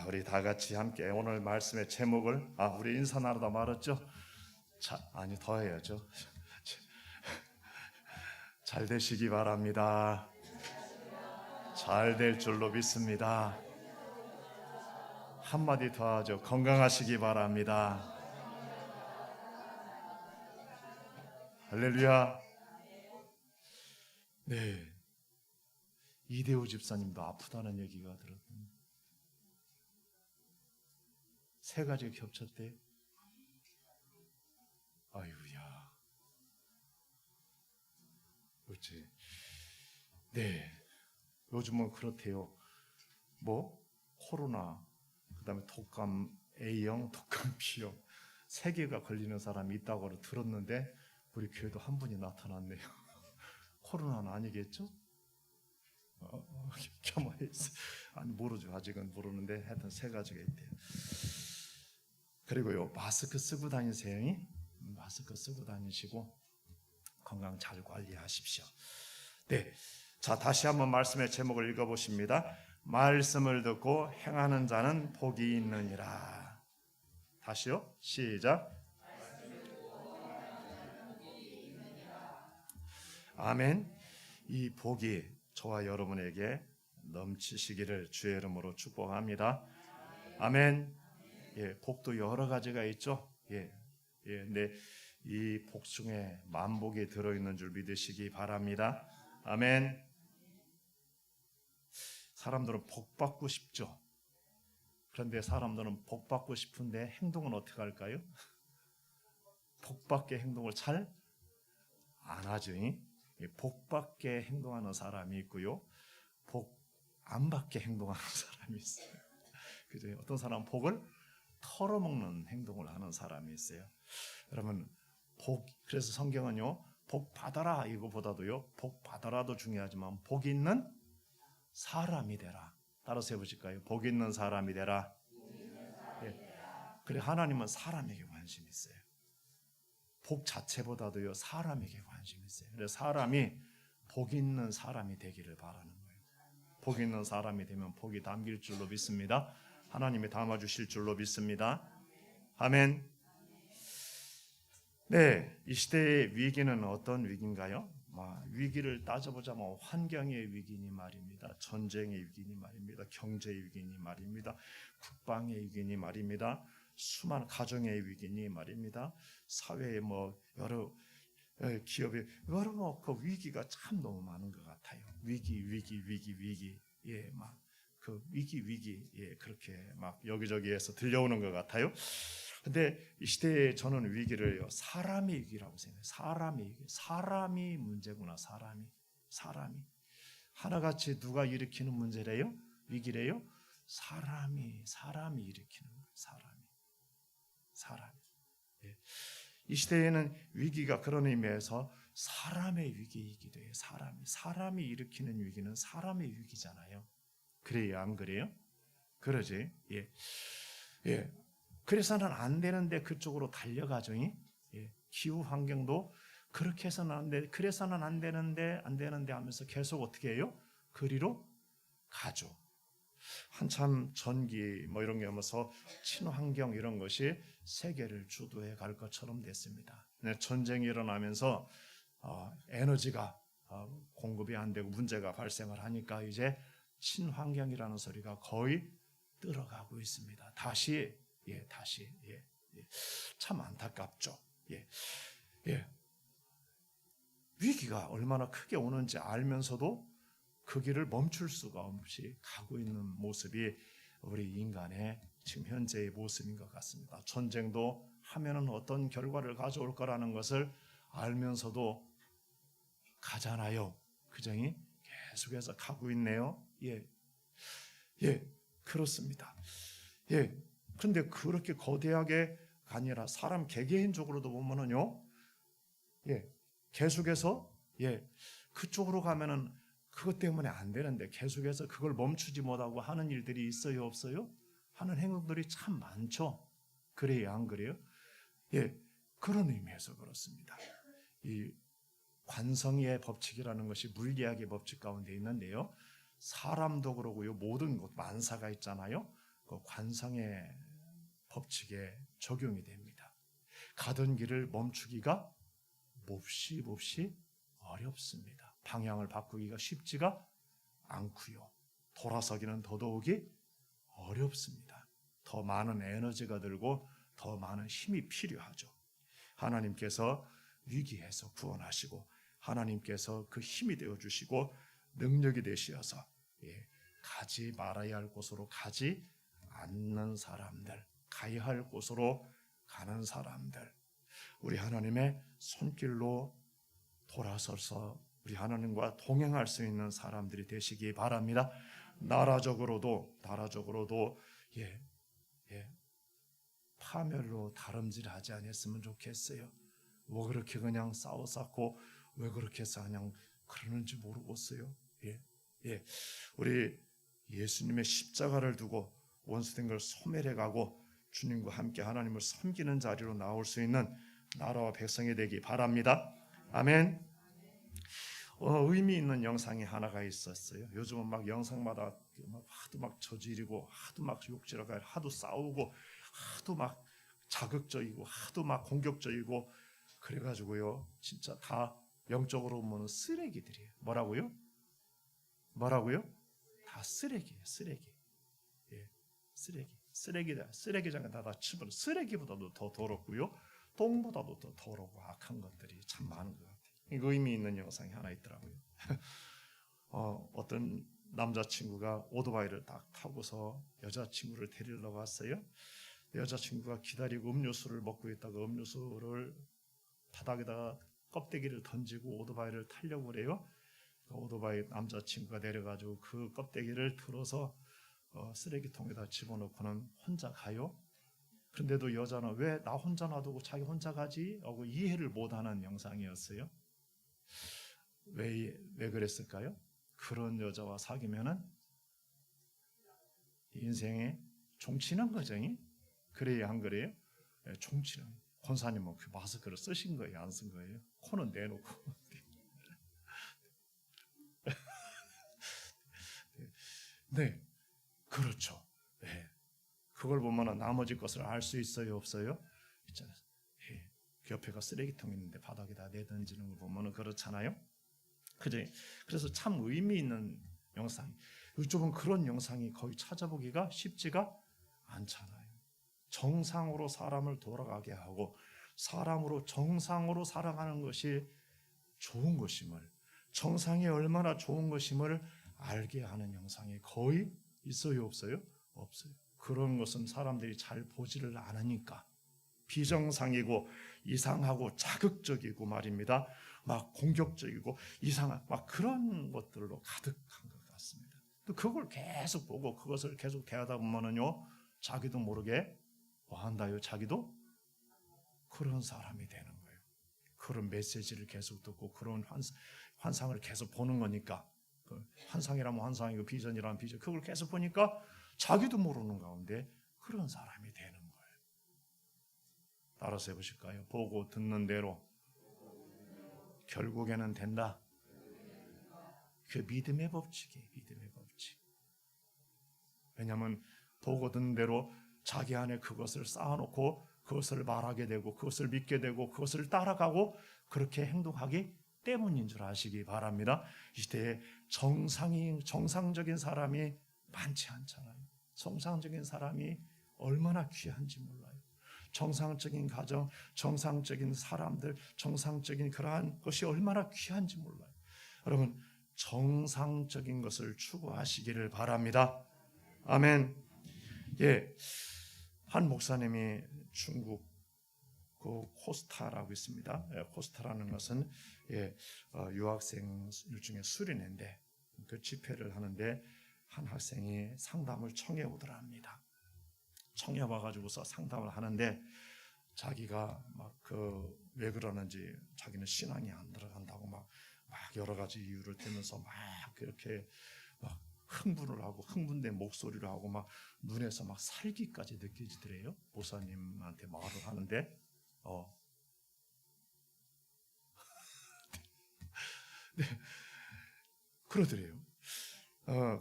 우리 다 같이 함께 오늘 말씀의 제목을 우리 인사 나누다 말았죠? 아니 더 해야죠. 잘 되시기 바랍니다. 잘 될 줄로 믿습니다. 한마디 더 하죠. 건강하시기 바랍니다. 할렐루야. 네, 이대호 집사님도 아프다는 얘기가 들었거든요. 세 가지가 겹쳤대. 아유야. 그렇지. 네. 요즘은 그렇대요. 코로나, 그 다음에 독감 A형, 독감 B형 세 개가 걸리는 사람이 있다고 들었는데 우리 교회도 한 분이 나타났네요. 코로나는 아니겠죠? 가만히 있어. 아니 모르죠. 아직은 모르는데 하여튼 세 가지가 있대요. 그리고요, 마스크 쓰고 다니세요. 마스크 쓰고 다니시고 건강 잘 관리하십시오. 네, 자 다시 한번 말씀의 제목을 읽어보십니다. 말씀을 듣고 행하는 자는 복이 있느니라. 다시요, 시작. 아멘. 이 복이 저와 여러분에게 넘치시기를 주의 이름으로 축복합니다. 아멘. 예, 복도 여러 가지가 있죠. 근데 이 복 중에 만복이 들어있는 줄 믿으시기 바랍니다. 아멘. 사람들은 복 받고 싶죠. 그런데 사람들은 복 받고 싶은데 행동은 어떻게 할까요? 복 받게 행동을 잘 안 하죠. 복 받게 행동하는 사람이 있고요, 복 안 받게 행동하는 사람이 있어요. 그죠? 어떤 사람은 복을 털어먹는 행동을 하는 사람이 있어요. 여러분, 그래서 성경은요, 복 받아라 이거보다도요, 복 받아라도 중요하지만 복 있는 사람이 되라. 따라서 해보실까요? 복 있는 사람이 되라. 예. 그래, 하나님은 사람에게 관심이 있어요. 복 자체보다도요, 사람에게 관심이 있어요. 그래서 사람이 복 있는 사람이 되기를 바라는 거예요. 복 있는 사람이 되면 복이 담길 줄로 믿습니다. 하나님이 담아주실 줄로 믿습니다. 아멘. 네, 이 시대의 위기는 어떤 위기인가요? 위기를 따져보자면 환경의 위기니 말입니다. 전쟁의 위기니 말입니다. 경제의 위기니 말입니다. 국방의 위기니 말입니다. 수많은 가정의 위기니 말입니다. 사회의 여러 기업의 여러 그 위기가 참 너무 많은 것 같아요. 위기. 예, 그 위기, 예, 그렇게 여기저기에서 들려오는 것 같아요. 근데 이 시대에 저는 위기를 사람의 위기라고 생각해요. 사람이 문제구나. 사람이 하나같이 누가 일으키는 문제래요? 위기래요? 사람이 일으키는 거예요. 사람이. 예. 이 시대에는 위기가 그런 의미에서 사람의 위기이기도 해요. 사람이 일으키는 위기는 사람의 위기잖아요. 그래요, 안 그래요? 그러지. 예. 그래서는 안 되는데 그쪽으로 달려가죠. 예. 기후 환경도 그렇게 해서는 안 돼. 그래서는 안 되는데 하면서 계속 어떻게 해요? 그리로 가죠. 한참 전기 이런 게 오면서 친환경 이런 것이 세계를 주도해 갈 것처럼 됐습니다. 전쟁이 일어나면서 에너지가 공급이 안 되고 문제가 발생을 하니까 이제 친환경이라는 소리가 거의 들어가고 있습니다. 다시. 참 안타깝죠. 위기가 얼마나 크게 오는지 알면서도 그 길을 멈출 수가 없이 가고 있는 모습이 우리 인간의 지금 현재의 모습인 것 같습니다. 전쟁도 하면은 어떤 결과를 가져올 거라는 것을 알면서도 가잖아요. 그정이 계속해서 가고 있네요. 그렇습니다. 그런데 그렇게 거대하게 아니라 사람 개개인적으로도 보면은요, 계속해서 그쪽으로 가면은 그것 때문에 안 되는데 계속해서 그걸 멈추지 못하고 하는 일들이 있어요, 없어요? 하는 행동들이 참 많죠. 그래요, 안 그래요? 그런 의미에서 그렇습니다. 이 관성의 법칙이라는 것이 물리학의 법칙 가운데 있는데요, 사람도 그러고요, 모든 것 만사가 있잖아요. 그 관상의 법칙에 적용이 됩니다. 가던 길을 멈추기가 몹시 어렵습니다. 방향을 바꾸기가 쉽지가 않고요. 돌아서기는 더더욱이 어렵습니다. 더 많은 에너지가 들고 더 많은 힘이 필요하죠. 하나님께서 위기에서 구원하시고 하나님께서 그 힘이 되어주시고 능력이 되시어서 가지 말아야 할 곳으로 가지 않는 사람들, 가야 할 곳으로 가는 사람들, 우리 하나님의 손길로 돌아서서 우리 하나님과 동행할 수 있는 사람들이 되시기 바랍니다. 나라적으로도 파멸로 다름질하지 않았으면 좋겠어요. 뭐 그렇게 그냥 싸워쌌고 왜 그렇게 해서 그냥 그러는지 모르겠어요. 우리 예수님의 십자가를 두고 원수된 걸 소멸해가고 주님과 함께 하나님을 섬기는 자리로 나올 수 있는 나라와 백성이 되기 바랍니다. 아멘. 의미 있는 영상이 하나가 있었어요. 요즘은 막 영상마다 하도 막 저지르고 하도 막 욕지라고 하도 싸우고 하도 막 자극적이고 하도 막 공격적이고 그래가지고요 진짜 다 영적으로 보면 쓰레기들이에요. 뭐라고요? 다 쓰레기예요. 쓰레기다. 쓰레기장에 다 치면 쓰레기보다도 더 더럽고요 똥보다도 더 더럽고 악한 것들이 참 많은 것 같아요. 의미 있는 영상이 하나 있더라고요. 어떤 남자친구가 오토바이를 딱 타고서 여자친구를 데리러 갔어요. 여자친구가 기다리고 음료수를 먹고 있다가 음료수를 바닥에다가 껍데기를 던지고 오토바이를 타려고 그래요. 오토바이 남자친구가 내려가지고 그 껍데기를 들어서 쓰레기통에다 집어넣고는 혼자 가요. 그런데도 여자는 왜 나 혼자 놔두고 자기 혼자 가지? 하고 이해를 못하는 영상이었어요. 왜 그랬을까요? 그런 여자와 사귀면은 인생에 종치는 거죠. 그래야 안 그래요? 종치는. 권사님은 그 마스크를 쓰신 거예요? 안 쓴 거예요? 코는 내놓고. 네, 그렇죠. 네. 그걸 보면 나머지 것을 알 수 있어요, 없어요? 있잖아요. 그 옆에가 쓰레기통 있는데 바닥에다 내던지는 걸 보면 그렇잖아요. 그래서 참 의미 있는 영상. 요즘은 그런 영상이 거의 찾아보기가 쉽지가 않잖아요. 정상으로 사람을 돌아가게 하고 사람으로 정상으로 살아가는 것이 좋은 것임을, 정상이 얼마나 좋은 것임을 알게 하는 영상이 거의 있어요, 없어요? 없어요. 그런 것은 사람들이 잘 보지를 않으니까 비정상이고 이상하고 자극적이고 말입니다. 막 공격적이고 이상한 막 그런 것들로 가득한 것 같습니다. 또 그걸 계속 보고 그것을 계속 대하다 보면은요, 자기도 모르게 뭐 한다요? 자기도 그런 사람이 되는 거예요. 그런 메시지를 계속 듣고 그런 환상을 계속 보는 거니까, 환상이라면 환상이고 비전이라면 비전, 그걸 계속 보니까 자기도 모르는 가운데 그런 사람이 되는 거예요. 따라서 해보실까요? 보고 듣는 대로 결국에는 된다. 그 믿음의 법칙이에요. 믿음의 법칙. 왜냐하면 보고 듣는 대로 자기 안에 그것을 쌓아놓고 그것을 말하게 되고 그것을 믿게 되고 그것을 따라가고 그렇게 행동하기 때문인 줄 아시기 바랍니다. 이 시대에 정상적인 사람이 많지 않잖아요. 정상적인 사람이 얼마나 귀한지 몰라요. 정상적인 가정, 정상적인 사람들, 정상적인 그러한 것이 얼마나 귀한지 몰라요. 여러분, 정상적인 것을 추구하시기를 바랍니다. 아멘. 한 목사님이 중국 그 코스타라고 있습니다. 코스타라는 것은 유학생 중에 수련회인데 그 집회를 하는데 한 학생이 상담을 청해 오더랍니다. 청해 와가지고서 상담을 하는데 자기가 막 왜 그러는지 자기는 신앙이 안 들어간다고 막 여러 가지 이유를 대면서 막 그렇게 막 흥분을 하고 흥분된 목소리를 하고 막 눈에서 막 살기까지 느껴지더래요. 목사님한테 말을 하는데 네, 그러더래요.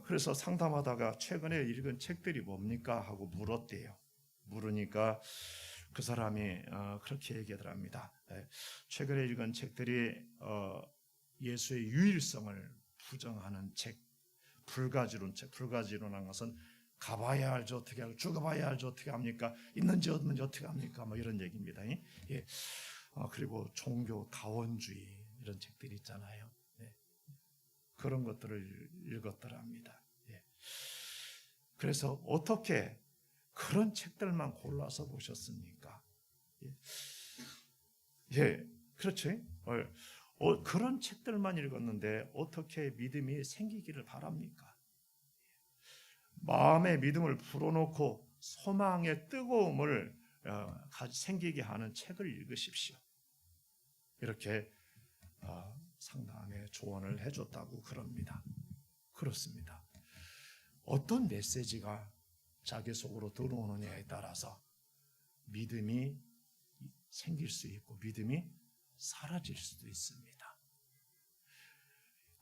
그래서 상담하다가 최근에 읽은 책들이 뭡니까 하고 물었대요. 물으니까 그 사람이 그렇게 얘기하더랍니다. 최근에 읽은 책들이 예수의 유일성을 부정하는 책, 불가지론 책. 불가지론한 것은 가봐야 알죠 어떻게 하고, 죽어봐야 알죠 어떻게 합니까, 있는지 없는지 어떻게 합니까, 뭐 이런 얘기입니다. 예. 그리고 종교 다원주의 이런 책들이 있잖아요. 예. 그런 것들을 읽었더랍니다. 예. 그래서 어떻게 그런 책들만 골라서 보셨습니까? 예, 예, 그렇죠. 그런 책들만 읽었는데 어떻게 믿음이 생기기를 바랍니까? 마음의 믿음을 불어넣고 소망의 뜨거움을 생기게 하는 책을 읽으십시오. 이렇게 상담의 조언을 해줬다고 그럽니다. 그렇습니다. 어떤 메시지가 자기 속으로 들어오느냐에 따라서 믿음이 생길 수 있고 믿음이 사라질 수도 있습니다.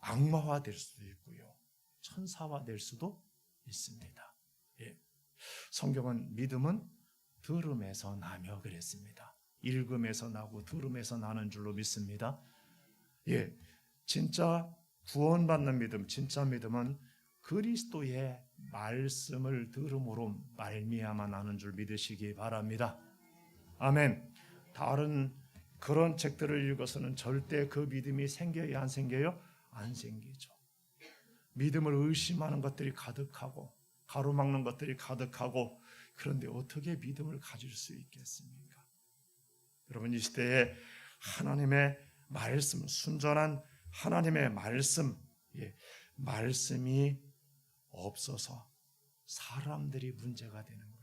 악마화 될 수도 있고요, 천사화 될 수도 있습니다. 예. 성경은 믿음은 들음에서 나며 그랬습니다. 읽음에서 나고 들음에서 나는 줄로 믿습니다. 예, 진짜 구원받는 믿음, 진짜 믿음은 그리스도의 말씀을 들음으로 말미암아 나는 줄 믿으시기 바랍니다. 아멘. 다른 그런 책들을 읽어서는 절대 그 믿음이 생겨야 안 생겨요? 안 생기죠. 믿음을 의심하는 것들이 가득하고 가로막는 것들이 가득하고, 그런데 어떻게 믿음을 가질 수 있겠습니까? 여러분, 이 시대에 하나님의 말씀, 순전한 하나님의 말씀, 말씀이 없어서 사람들이 문제가 되는 거예요.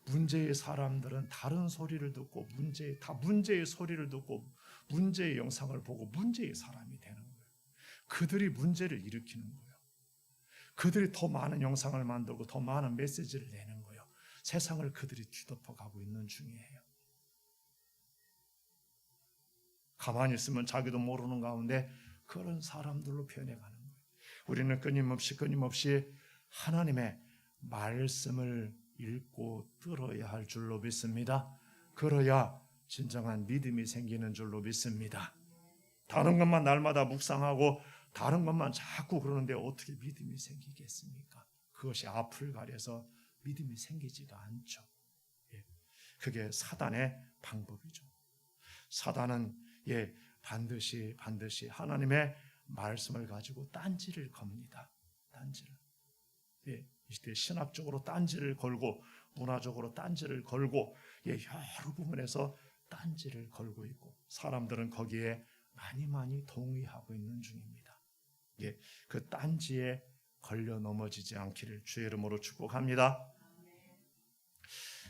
문제의 사람들은 다른 소리를 듣고 문제의 소리를 듣고 문제의 영상을 보고 문제의 사람이 되는 거예요. 그들이 문제를 일으키는 거예요. 그들이 더 많은 영상을 만들고 더 많은 메시지를 내는 거예요. 세상을 그들이 뒤덮어가고 있는 중이에요. 가만히 있으면 자기도 모르는 가운데 그런 사람들로 변해가는 거예요. 우리는 끊임없이 하나님의 말씀을 읽고 들어야 할 줄로 믿습니다. 그래야 진정한 믿음이 생기는 줄로 믿습니다. 다른 것만 날마다 묵상하고 다른 것만 자꾸 그러는데 어떻게 믿음이 생기겠습니까? 그것이 앞을 가려서 믿음이 생기지가 않죠. 그게 사단의 방법이죠. 사단은 반드시 하나님의 말씀을 가지고 딴지를 겁니다. 딴지를. 이 시대 신학적으로 딴지를 걸고 문화적으로 딴지를 걸고 여러 부분에서 딴지를 걸고 있고, 사람들은 거기에 많이 동의하고 있는 중입니다. 그 딴지에 걸려 넘어지지 않기를 주의 이름으로 축복합니다.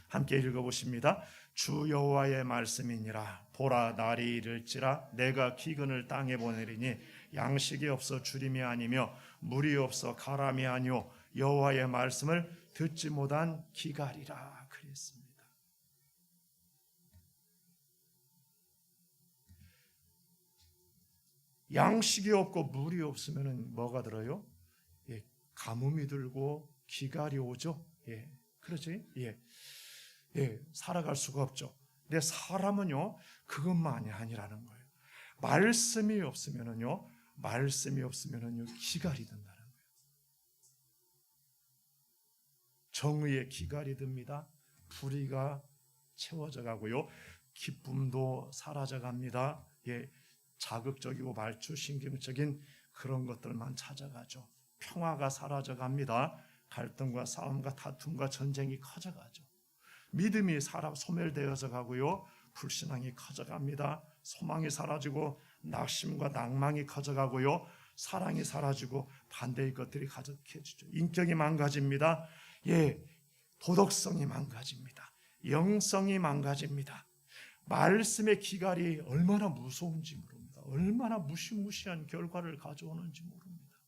함께 읽어보십니다. 주 여호와의 말씀이니라. 보라, 날이 이를지라 내가 기근을 땅에 보내리니 양식이 없어 주림이 아니며 물이 없어 가람이 아니오 여호와의 말씀을 듣지 못한 기갈이라 그랬습니다. 양식이 없고 물이 없으면 뭐가 들어요? 가뭄이 들고 기갈이 오죠. 그렇지? 살아갈 수가 없죠. 근데 사람은요, 그것만이 아니라는 거예요. 말씀이 없으면은요, 기갈이 든다는 거예요. 정의의 기갈이 듭니다. 불의가 채워져 가고요, 기쁨도 사라져 갑니다. 자극적이고 말초신경적인 그런 것들만 찾아가죠. 평화가 사라져 갑니다. 갈등과 싸움과 다툼과 전쟁이 커져가죠. 믿음이 소멸되어져 가고요, 불신앙이 커져갑니다. 소망이 사라지고 낙심과 낭망이 커져가고요, 사랑이 사라지고 반대의 것들이 가득해지죠. 인격이 망가집니다. 도덕성이 망가집니다. 영성이 망가집니다. 말씀의 기갈이 얼마나 무서운지 모릅니다. 얼마나 무시무시한 결과를 가져오는지 모릅니다.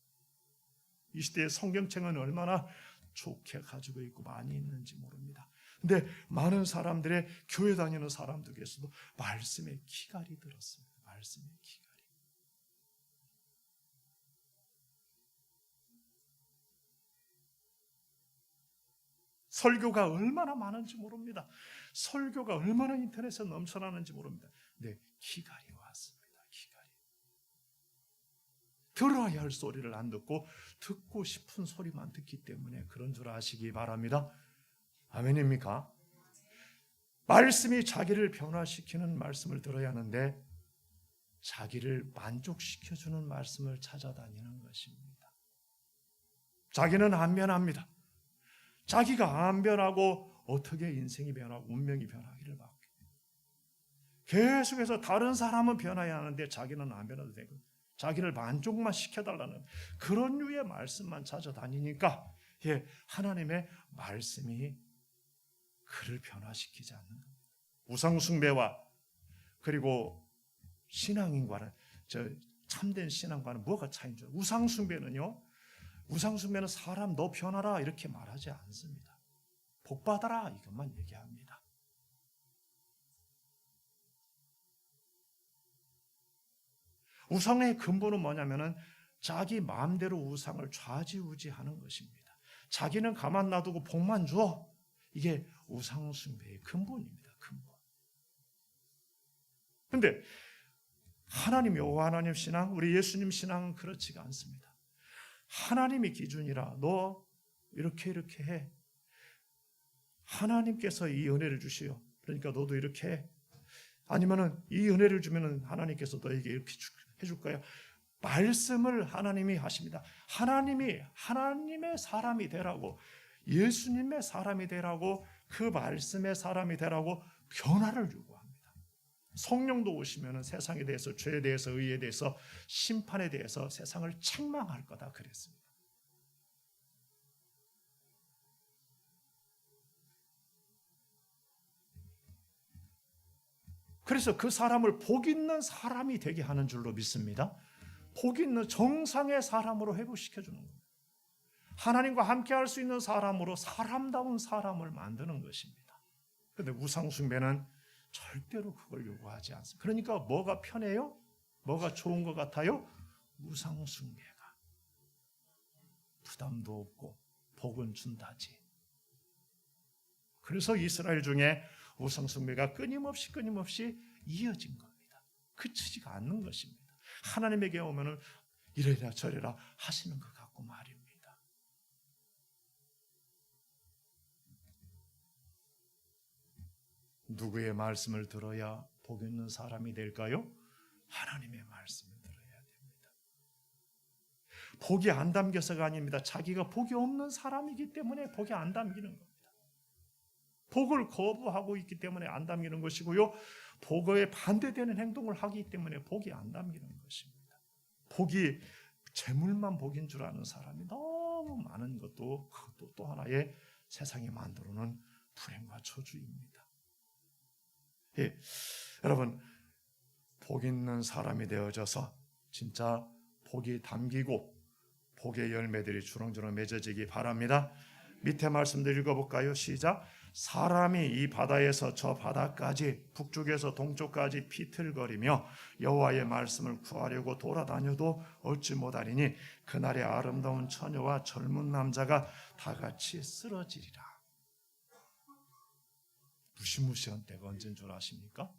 이 시대의 성경책은 얼마나 좋게 가지고 있고 많이 있는지 모릅니다. 근데 많은 사람들의 교회 다니는 사람들에게서도 말씀의 기갈이 들었습니다. 말씀의 기갈이. 설교가 얼마나 많은지 모릅니다. 설교가 얼마나 인터넷에 넘쳐나는지 모릅니다. 네, 기갈이 왔습니다. 기갈이. 들어야 할 소리를 안 듣고 듣고 싶은 소리만 듣기 때문에 그런 줄 아시기 바랍니다. 아멘입니까? 말씀이 자기를 변화시키는 말씀을 들어야 하는데 자기를 만족시켜주는 말씀을 찾아다니는 것입니다. 자기는 안 변합니다. 자기가 안 변하고 어떻게 인생이 변하고 운명이 변하기를 바랍니다. 계속해서 다른 사람은 변해야 하는데 자기는 안 변해도 되고 자기를 만족만 시켜달라는 그런 류의 말씀만 찾아다니니까 하나님의 말씀이 그를 변화시키지 않는 겁니다. 우상숭배와 그리고 신앙인과는 참된 신앙과는 뭐가 차이인지. 우상숭배는 사람 너 변하라 이렇게 말하지 않습니다. 복 받아라 이것만 얘기합니다. 우상의 근본은 뭐냐면은 자기 마음대로 우상을 좌지우지하는 것입니다. 자기는 가만 놔두고 복만 줘. 이게 우상숭배의 근본입니다. 근본. 근데 하나님 여호와 하나님 신앙, 우리 예수님 신앙은 그렇지가 않습니다. 하나님이 기준이라 너 이렇게 해. 하나님께서 이 은혜를 주시오. 그러니까 너도 이렇게 해. 아니면은 이 은혜를 주면은 하나님께서 너에게 이렇게 해줄 거야. 말씀을 하나님이 하십니다. 하나님이 하나님의 사람이 되라고, 예수님의 사람이 되라고, 그 말씀의 사람이 되라고 변화를 요구합니다. 성령도 오시면은 세상에 대해서, 죄에 대해서, 의에 대해서, 심판에 대해서 세상을 책망할 거다 그랬습니다. 그래서 그 사람을 복 있는 사람이 되게 하는 줄로 믿습니다. 복 있는 정상의 사람으로 회복시켜주는 겁니다. 하나님과 함께 할 수 있는 사람으로 사람다운 사람을 만드는 것입니다. 그런데 우상숭배는 절대로 그걸 요구하지 않습니다. 그러니까 뭐가 편해요? 뭐가 좋은 것 같아요? 우상숭배가 부담도 없고 복은 준다지. 그래서 이스라엘 중에 우상숭배가 끊임없이 이어진 겁니다. 그치지가 않는 것입니다. 하나님에게 오면은 이래라 저래라 하시는 것 같고 말입니다. 누구의 말씀을 들어야 복 있는 사람이 될까요? 하나님의 말씀을 들어야 됩니다. 복이 안 담겨서가 아닙니다. 자기가 복이 없는 사람이기 때문에 복이 안 담기는 겁니다. 복을 거부하고 있기 때문에 안 담기는 것이고요. 복에 반대되는 행동을 하기 때문에 복이 안 담기는 것입니다. 복이 재물만 복인 줄 아는 사람이 너무 많은 것도 그것도 또 하나의 세상이 만들어놓은 불행과 저주입니다. 여러분, 복 있는 사람이 되어져서 진짜 복이 담기고 복의 열매들이 주렁주렁 맺어지기 바랍니다. 밑에 말씀들 읽어볼까요? 시작. 사람이 이 바다에서 저 바다까지 북쪽에서 동쪽까지 비틀거리며 여호와의 말씀을 구하려고 돌아다녀도 얻지 못하리니 그날의 아름다운 처녀와 젊은 남자가 다 같이 쓰러지리라. 무시무시한 때가 언제인 줄 아십니까?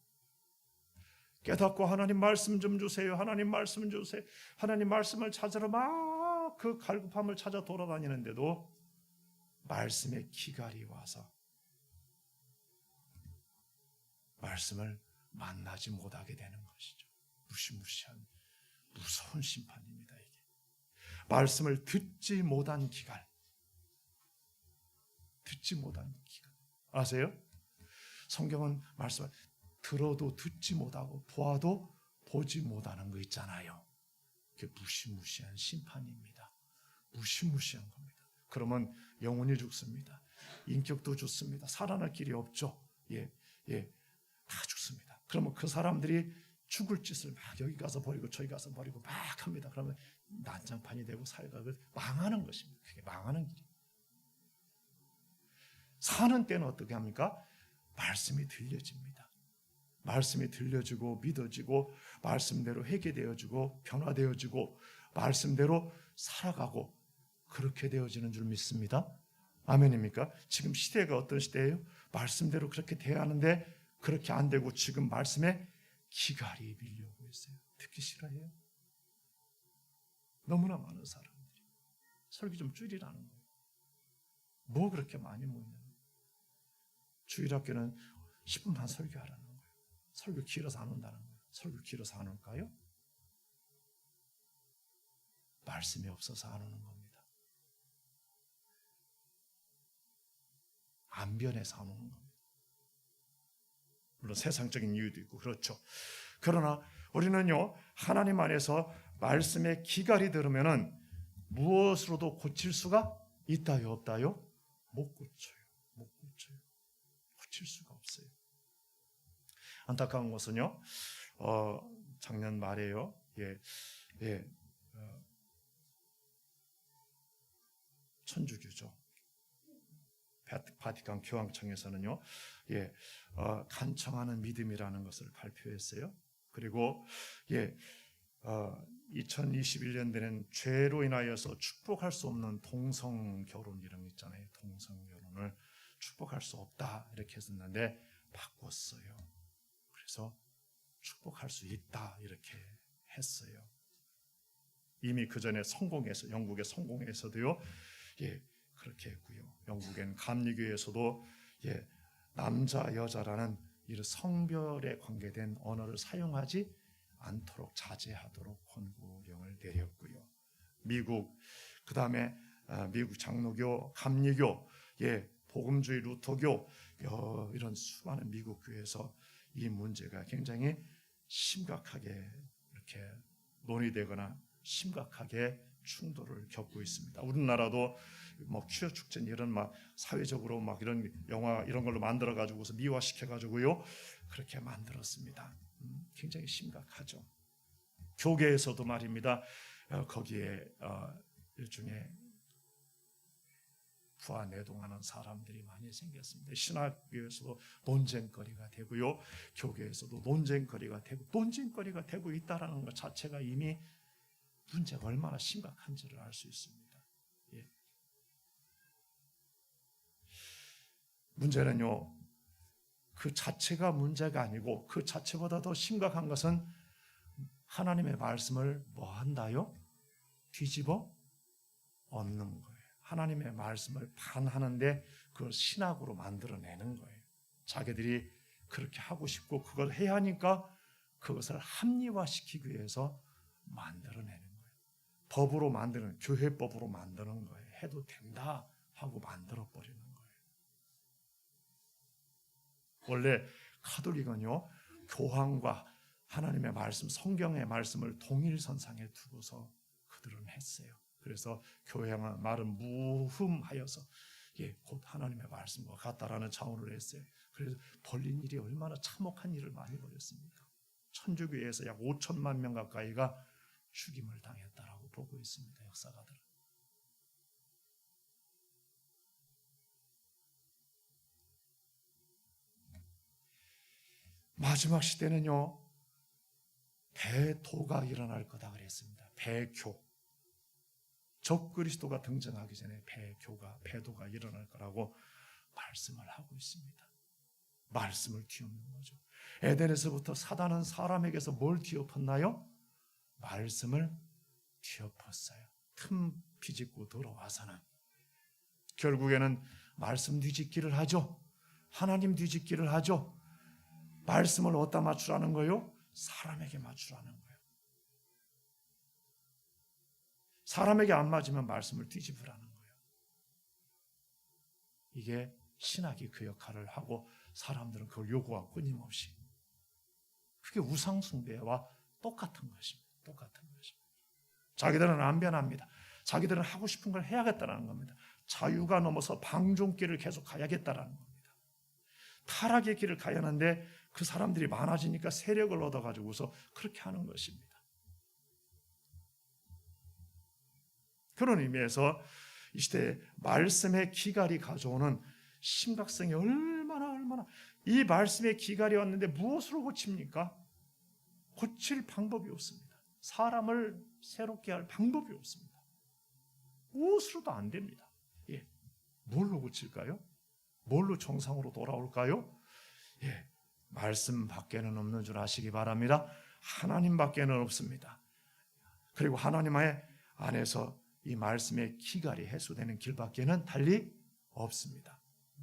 깨닫고 하나님 말씀 좀 주세요. 하나님 말씀 주세요. 하나님 말씀을 찾으러 막 그 갈급함을 찾아 돌아다니는데도 말씀의 기갈이 와서 말씀을 만나지 못하게 되는 것이죠. 무시무시한 무서운 심판입니다. 이게 말씀을 듣지 못한 기갈, 듣지 못한 기갈 아세요? 성경은 말씀을 들어도 듣지 못하고 보아도 보지 못하는 거 있잖아요. 그게 무시무시한 심판입니다. 무시무시한 겁니다. 그러면 영혼이 죽습니다. 인격도 죽습니다. 살아날 길이 없죠. 다 죽습니다. 그러면 그 사람들이 죽을 짓을 막 여기 가서 버리고 저기 가서 버리고 막 합니다. 그러면 난장판이 되고 사회가 망하는 것입니다. 그게 망하는 길이에요. 사는 때는 어떻게 합니까? 말씀이 들려집니다. 말씀이 들려지고 믿어지고 말씀대로 회개되어지고 변화되어지고 말씀대로 살아가고 그렇게 되어지는 줄 믿습니다. 아멘입니까? 지금 시대가 어떤 시대예요? 말씀대로 그렇게 돼야 하는데 그렇게 안 되고 지금 말씀에 기갈이 밀려오고 있어요. 듣기 싫어해요? 너무나 많은 사람들이 설교 좀 줄이라는 거예요. 뭐 그렇게 많이 모이냐? 주일학교는 10분만 설교하라는 거예요. 설교 길어서 안 온다는 거예요. 설교 길어서 안 올까요? 말씀이 없어서 안 오는 겁니다. 안 변해서 안 오는 겁니다. 물론 세상적인 이유도 있고 그렇죠. 그러나 우리는요, 하나님 안에서 말씀에 기갈이 들으면은 무엇으로도 고칠 수가 있다요, 없다요? 못 고쳐요. 못 고쳐요. 고칠 수가 없어요. 안타까운 것은요, 작년 말에요, 천주교죠. 바티칸 교황청에서는요, 간청하는 믿음이라는 것을 발표했어요. 그리고 2021년에는 죄로 인하여서 축복할 수 없는 동성 결혼 이런 거 있잖아요. 동성 결혼을 축복할 수 없다 이렇게 했었는데 바꿨어요. 그래서 축복할 수 있다 이렇게 했어요. 이미 그 전에 성공해서 영국의 성공에서도요, 그렇게 했고요. 영국엔 감리교에서도 남자 여자라는 이런 성별에 관계된 언어를 사용하지 않도록 자제하도록 권고령을 내렸고요. 미국 그다음에 미국 장로교, 감리교, 복음주의 루터교 이런 수많은 미국 교회에서 이 문제가 굉장히 심각하게 이렇게 논의되거나 심각하게 충돌을 겪고 있습니다. 우리나라도 뭐 퀴어 축제 이런 막 사회적으로 막 이런 영화 이런 걸로 만들어 가지고서 미화시켜 가지고요 그렇게 만들었습니다. 굉장히 심각하죠. 교계에서도 말입니다. 거기에 일종의 부하내동하는 사람들이 많이 생겼습니다. 신학교에서도 논쟁거리가 되고요, 교계에서도 논쟁거리가 되고 논쟁거리가 되고 있다라는 것 자체가 이미 문제가 얼마나 심각한지를 알 수 있습니다. 문제는요, 그 자체가 문제가 아니고 그 자체보다 더 심각한 것은 하나님의 말씀을 뭐 한다요? 뒤집어 엎는 거예요. 하나님의 말씀을 반하는데 그걸 신학으로 만들어내는 거예요. 자기들이 그렇게 하고 싶고 그걸 해야 하니까 그것을 합리화시키기 위해서 만들어내는 거예요. 법으로 만드는, 교회법으로 만드는 거예요. 해도 된다 하고 만들어버리는 거예요. 원래 카톨릭은요, 교황과 하나님의 말씀, 성경의 말씀을 동일선상에 두고서 그들은 했어요. 그래서 교회의 말은 무흠하여서 곧 하나님의 말씀과 같다라는 차원을 했어요. 그래서 벌린 일이 얼마나 참혹한 일을 많이 벌였습니까? 천주교에서 약 5천만 명 가까이가 죽임을 당했다라고 보고 있습니다. 역사가들은. 마지막 시대는요, 배도가 일어날 거다 그랬습니다. 배교. 적그리스도가 등장하기 전에 배도가 일어날 거라고 말씀을 하고 있습니다. 말씀을 뒤엎는 거죠. 에덴에서부터 사단은 사람에게서 뭘 뒤엎었나요? 말씀을 뒤엎었어요. 틈 비집고 들어와서는 결국에는 말씀 뒤집기를 하죠. 하나님 뒤집기를 하죠. 말씀을 어디다 맞추라는 거예요? 사람에게 맞추라는 거예요. 사람에게 안 맞으면 말씀을 뒤집으라는 거예요. 이게 신학이 그 역할을 하고 사람들은 그걸 요구하고 끊임없이. 그게 우상숭배와 똑같은 것입니다. 똑같은 것입니다. 자기들은 안 변합니다. 자기들은 하고 싶은 걸 해야겠다는 겁니다. 자유가 넘어서 방종길을 계속 가야겠다는 겁니다. 타락의 길을 가야 하는데 그 사람들이 많아지니까 세력을 얻어가지고서 그렇게 하는 것입니다. 그런 의미에서 이 시대에 말씀의 기갈이 가져오는 심각성이 얼마나 이 말씀의 기갈이 왔는데 무엇으로 고칩니까? 고칠 방법이 없습니다. 사람을 새롭게 할 방법이 없습니다. 무엇으로도 안 됩니다. 뭘로 고칠까요? 뭘로 정상으로 돌아올까요? 예, 말씀 밖에는 없는 줄 아시기 바랍니다. 하나님 밖에는 없습니다. 그리고 하나님 안에서 이 말씀의 기갈이 해소되는 길밖에는 달리 없습니다.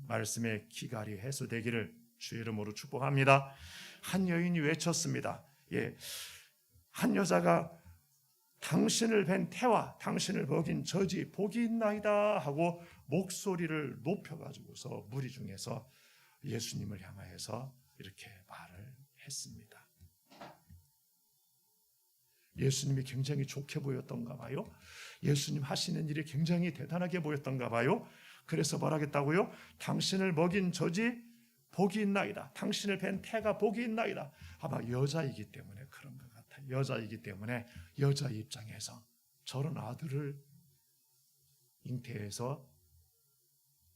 말씀의 기갈이 해소되기를 주의 이름으로 축복합니다. 한 여인이 외쳤습니다. 예, 한 여자가 당신을 뵌 태와 당신을 먹인 젖이 복이 있나이다 하고 목소리를 높여가지고서 무리 중에서 예수님을 향하여서 이렇게 말을 했습니다. 예수님이 굉장히 좋게 보였던가 봐요. 예수님 하시는 일이 굉장히 대단하게 보였던가 봐요. 그래서 말하겠다고요? 당신을 먹인 젖이 복이 있나이다. 당신을 뵌 태가 복이 있나이다. 아마 여자이기 때문에 그런 것 같아요. 여자이기 때문에 여자 입장에서 저런 아들을 잉태해서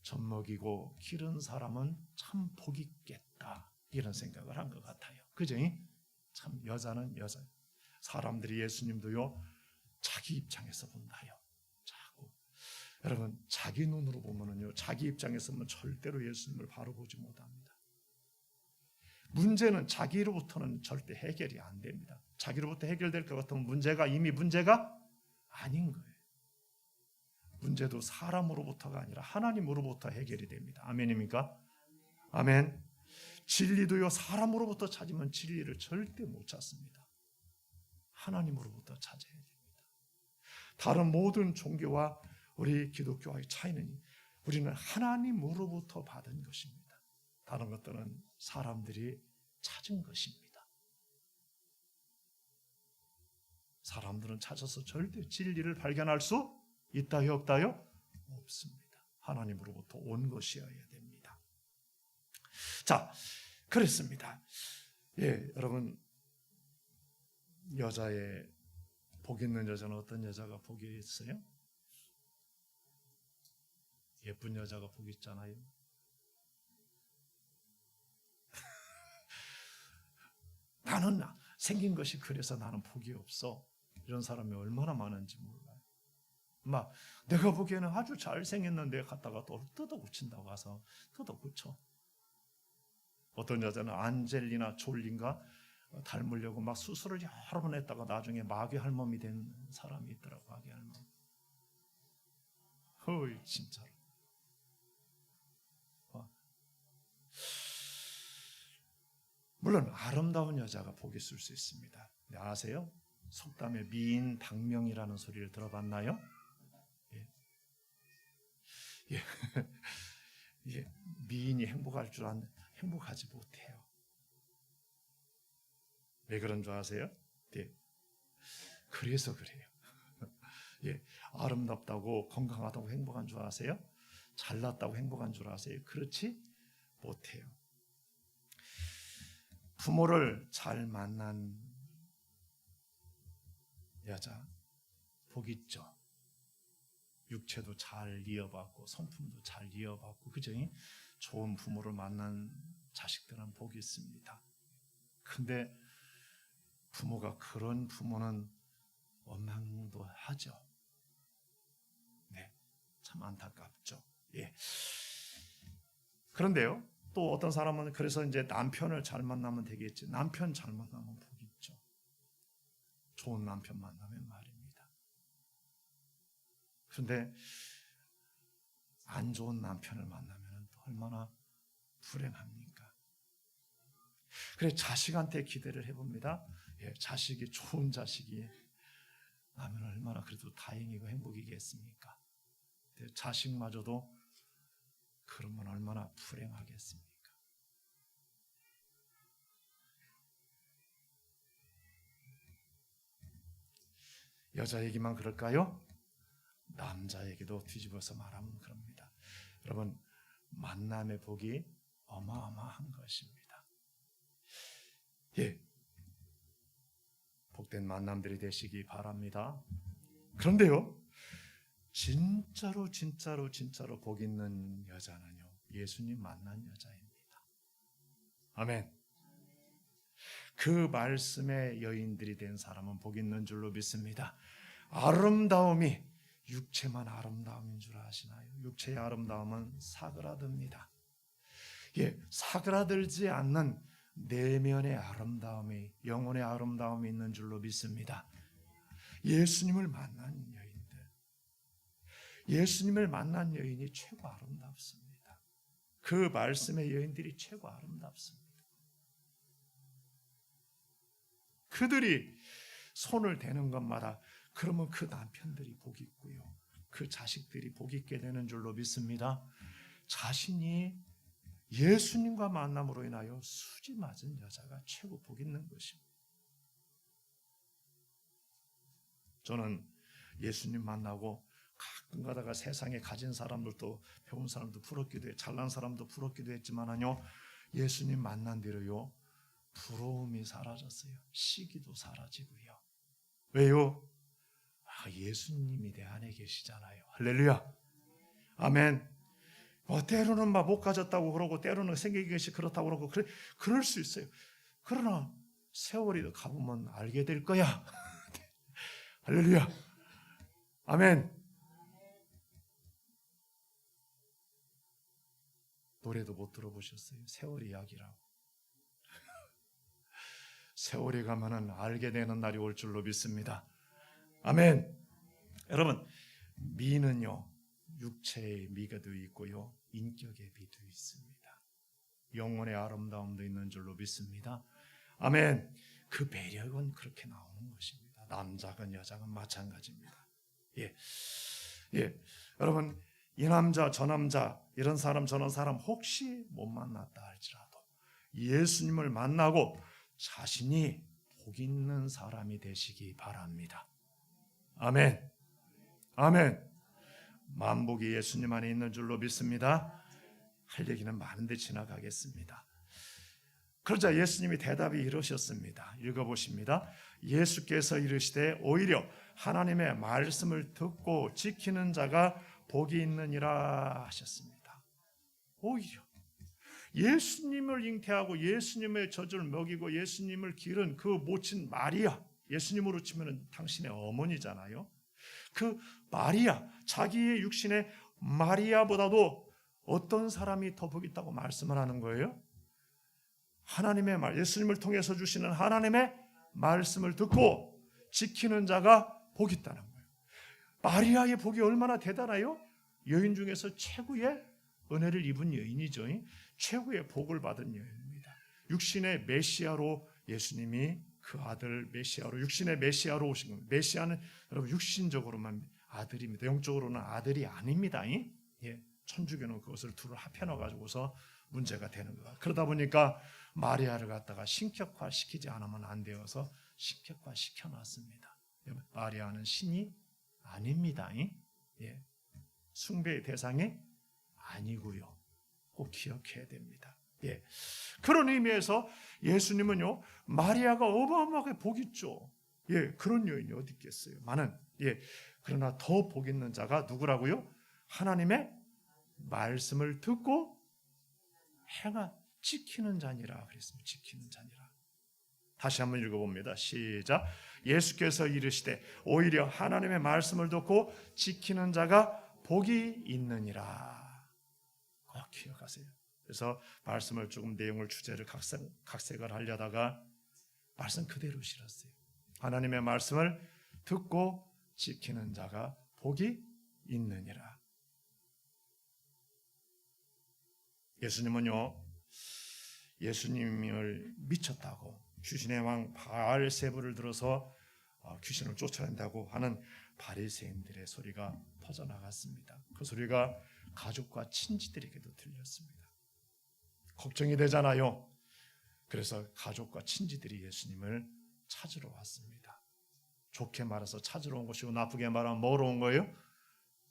젖먹이고 기른 사람은 참 복이 있겠다. 이런 생각을 한 것 같아요. 그죠? 참 여자는 여자. 사람들이 예수님도요 자기 입장에서 본다요. 자꾸 여러분 자기 눈으로 보면은요 자기 입장에서 보면 절대로 예수님을 바로 보지 못합니다. 문제는 자기로부터는 절대 해결이 안 됩니다. 자기로부터 해결될 것 같으면 문제가 이미 문제가 아닌 거예요. 문제도 사람으로부터가 아니라 하나님으로부터 해결이 됩니다. 아멘입니까? 아멘. 진리도요 사람으로부터 찾으면 진리를 절대 못 찾습니다. 하나님으로부터 찾아야 됩니다. 다른 모든 종교와 우리 기독교와의 차이는 우리는 하나님으로부터 받은 것입니다. 다른 것들은 사람들이 찾은 것입니다. 사람들은 찾아서 절대 진리를 발견할 수 있다요 없다요? 없습니다. 하나님으로부터 온 것이어야 됩니다. 자, 그랬습니다. 예, 여러분 여자의 복 있는 여자는 어떤 여자가 복이 있어요? 예쁜 여자가 복이 있잖아요. 나는 생긴 것이 그래서 나는 복이 없어. 이런 사람이 얼마나 많은지 몰라요. 막 내가 보기에는 아주 잘생겼는데 갔다가 또 뜯어 고친다고 가서 뜯어 고쳐. 어떤 여자는 안젤리나 졸린가 닮으려고 막 수술을 여러 번 했다가 나중에 마귀 할멈이 된 사람이 있더라고. 마귀 할멈. 어이 진짜로. 물론 아름다운 여자가 복이 있을 수 있습니다. 네, 아세요? 속담에 미인 박명이라는 소리를 들어봤나요? 예. 예. 예. 미인이 행복할 줄 아는 행복하지 못해요. 왜 그런 줄 아세요? 예. 그래서 그래요. 예. 아름답다고 건강하다고 행복한 줄 아세요? 잘났다고 행복한 줄 아세요? 그렇지 못해요. 부모를 잘 만난 여자 복 있죠. 육체도 잘 이어받고 성품도 잘 이어받고 그죠? 좋은 부모를 만난 자식들은 복이 있습니다. 근데 부모가 그런 부모는 원망도 하죠. 네, 참 안타깝죠. 예. 그런데요. 또 어떤 사람은 그래서 이제 남편을 잘 만나면 되겠지. 남편 잘 만나면 복이 있죠. 좋은 남편 만나면 말입니다. 그런데 안 좋은 남편을 만나면 또 얼마나 불행합니까? 그래 자식한테 기대를 해봅니다. 예, 자식이 좋은 자식이 나면 얼마나 그래도 다행이고 행복이겠습니까? 자식마저도 그러면 얼마나 불행하겠습니까? 여자에게만 그럴까요? 남자에게도 뒤집어서 말하면 그럽니다. 여러분 만남의 복이 어마어마한 것입니다. 예, 복된 만남들이 되시기 바랍니다. 그런데요, 진짜로 복 있는 여자는요, 예수님 만난 여자입니다. 아멘. 그 말씀의 여인들이 된 사람은 복 있는 줄로 믿습니다. 아름다움이 육체만 아름다움인 줄 아시나요? 육체의 아름다움은 사그라듭니다. 예, 사그라들지 않는 내면의 아름다움이, 영혼의 아름다움이 있는 줄로 믿습니다. 예수님을 만난 여인들, 예수님을 만난 여인이 최고 아름답습니다. 그 말씀의 여인들이 최고 아름답습니다. 그들이 손을 대는 것마다 그러면 그 남편들이 복 있고요, 그 자식들이 복 있게 되는 줄로 믿습니다. 자신이 예수님과 만남으로 인하여 수지 맞은 여자가 최고 복 있는 것입니다. 저는 예수님 만나고 가끔 가다가 세상에 가진 사람들도, 배운 사람도 부럽기도 해, 잘난 사람도 부럽기도 했지만요, 예수님 만난 뒤로요 부러움이 사라졌어요. 시기도 사라지고요. 왜요? 예수님이 내 안에 계시잖아요. 할렐루야, 아멘. 때로는 막 못 가졌다고 그러고, 때로는 생기기 것이 그렇다고 그러고, 그럴 수 있어요. 그러나 세월이 가보면 알게 될 거야. 할렐루야, 아멘. 노래도 못 들어보셨어요? 세월이 약이라고. 세월이 가면은 알게 되는 날이 올 줄로 믿습니다. 아멘. 여러분, 미는요 육체의 미가도 있고요, 인격의 미도 있습니다. 영혼의 아름다움도 있는 줄로 믿습니다. 아멘. 그 매력은 그렇게 나오는 것입니다. 남자건 여자건 마찬가지입니다. 예, 여러분, 이 남자 저 남자, 이런 사람 저런 사람 혹시 못 만났다 할지라도 예수님을 만나고 자신이 복 있는 사람이 되시기 바랍니다. 아멘, 아멘. 만복이 예수님 안에 있는 줄로 믿습니다. 할 얘기는 많은데 지나가겠습니다. 그러자 예수님이 대답이 이러셨습니다. 읽어보십니다. 예수께서 이르시되 오히려 하나님의 말씀을 듣고 지키는 자가 복이 있느니라 하셨습니다. 오히려 예수님을 잉태하고 예수님의 젖을 먹이고 예수님을 기른 그 모친 마리아, 예수님으로 치면 당신의 어머니잖아요. 그 마리아, 자기의 육신의 마리아보다도 어떤 사람이 더 복 있다고 말씀을 하는 거예요? 하나님의 말, 예수님을 통해서 주시는 하나님의 말씀을 듣고 지키는 자가 복 있다는 거예요. 마리아의 복이 얼마나 대단해요? 여인 중에서 최고의 은혜를 입은 여인이죠. 최고의 복을 받은 여인입니다. 육신의 메시아로 예수님이 그 아들 메시아로, 육신의 메시아로 오신 겁니다. 메시아는 여러분 육신적으로만 아들입니다. 영적으로는 아들이 아닙니다. 예, 천주교는 그것을 둘을 합해놔 가지고서 문제가 되는 거예요. 그러다 보니까 마리아를 갖다가 신격화시키지 않으면 안 되어서 신격화시켜놨습니다. 마리아는 신이 아닙니다. 예, 숭배의 대상이 아니고요. 꼭 기억해야 됩니다. 예, 그런 의미에서 예수님은요 마리아가 어마어마하게 복 있죠. 예, 그런 여인이 어디 있겠어요? 많은. 예, 그러나 더 복 있는 자가 누구라고요? 하나님의 말씀을 듣고 지키는 자니라 그랬습니다. 지키는 자니라. 다시 한번 읽어봅니다. 시작. 예수께서 이르시되 오히려 하나님의 말씀을 듣고 지키는 자가 복이 있느니라. 꼭 기억하세요. 그래서 말씀을 조금 내용을 주제를 각색을 하려다가 말씀 그대로 실었어요. 하나님의 말씀을 듣고 지키는 자가 복이 있느니라. 예수님은요 예수님을 미쳤다고 귀신의 왕 바알세불을 들어서 귀신을 쫓아낸다고 하는 바리새인들의 소리가 퍼져나갔습니다. 그 소리가 가족과 친지들에게도 들렸습니다. 걱정이 되잖아요. 그래서 가족과 친지들이 예수님을 찾으러 왔습니다. 좋게 말해서 찾으러 온 것이고 나쁘게 말하면 뭐로 온 거예요?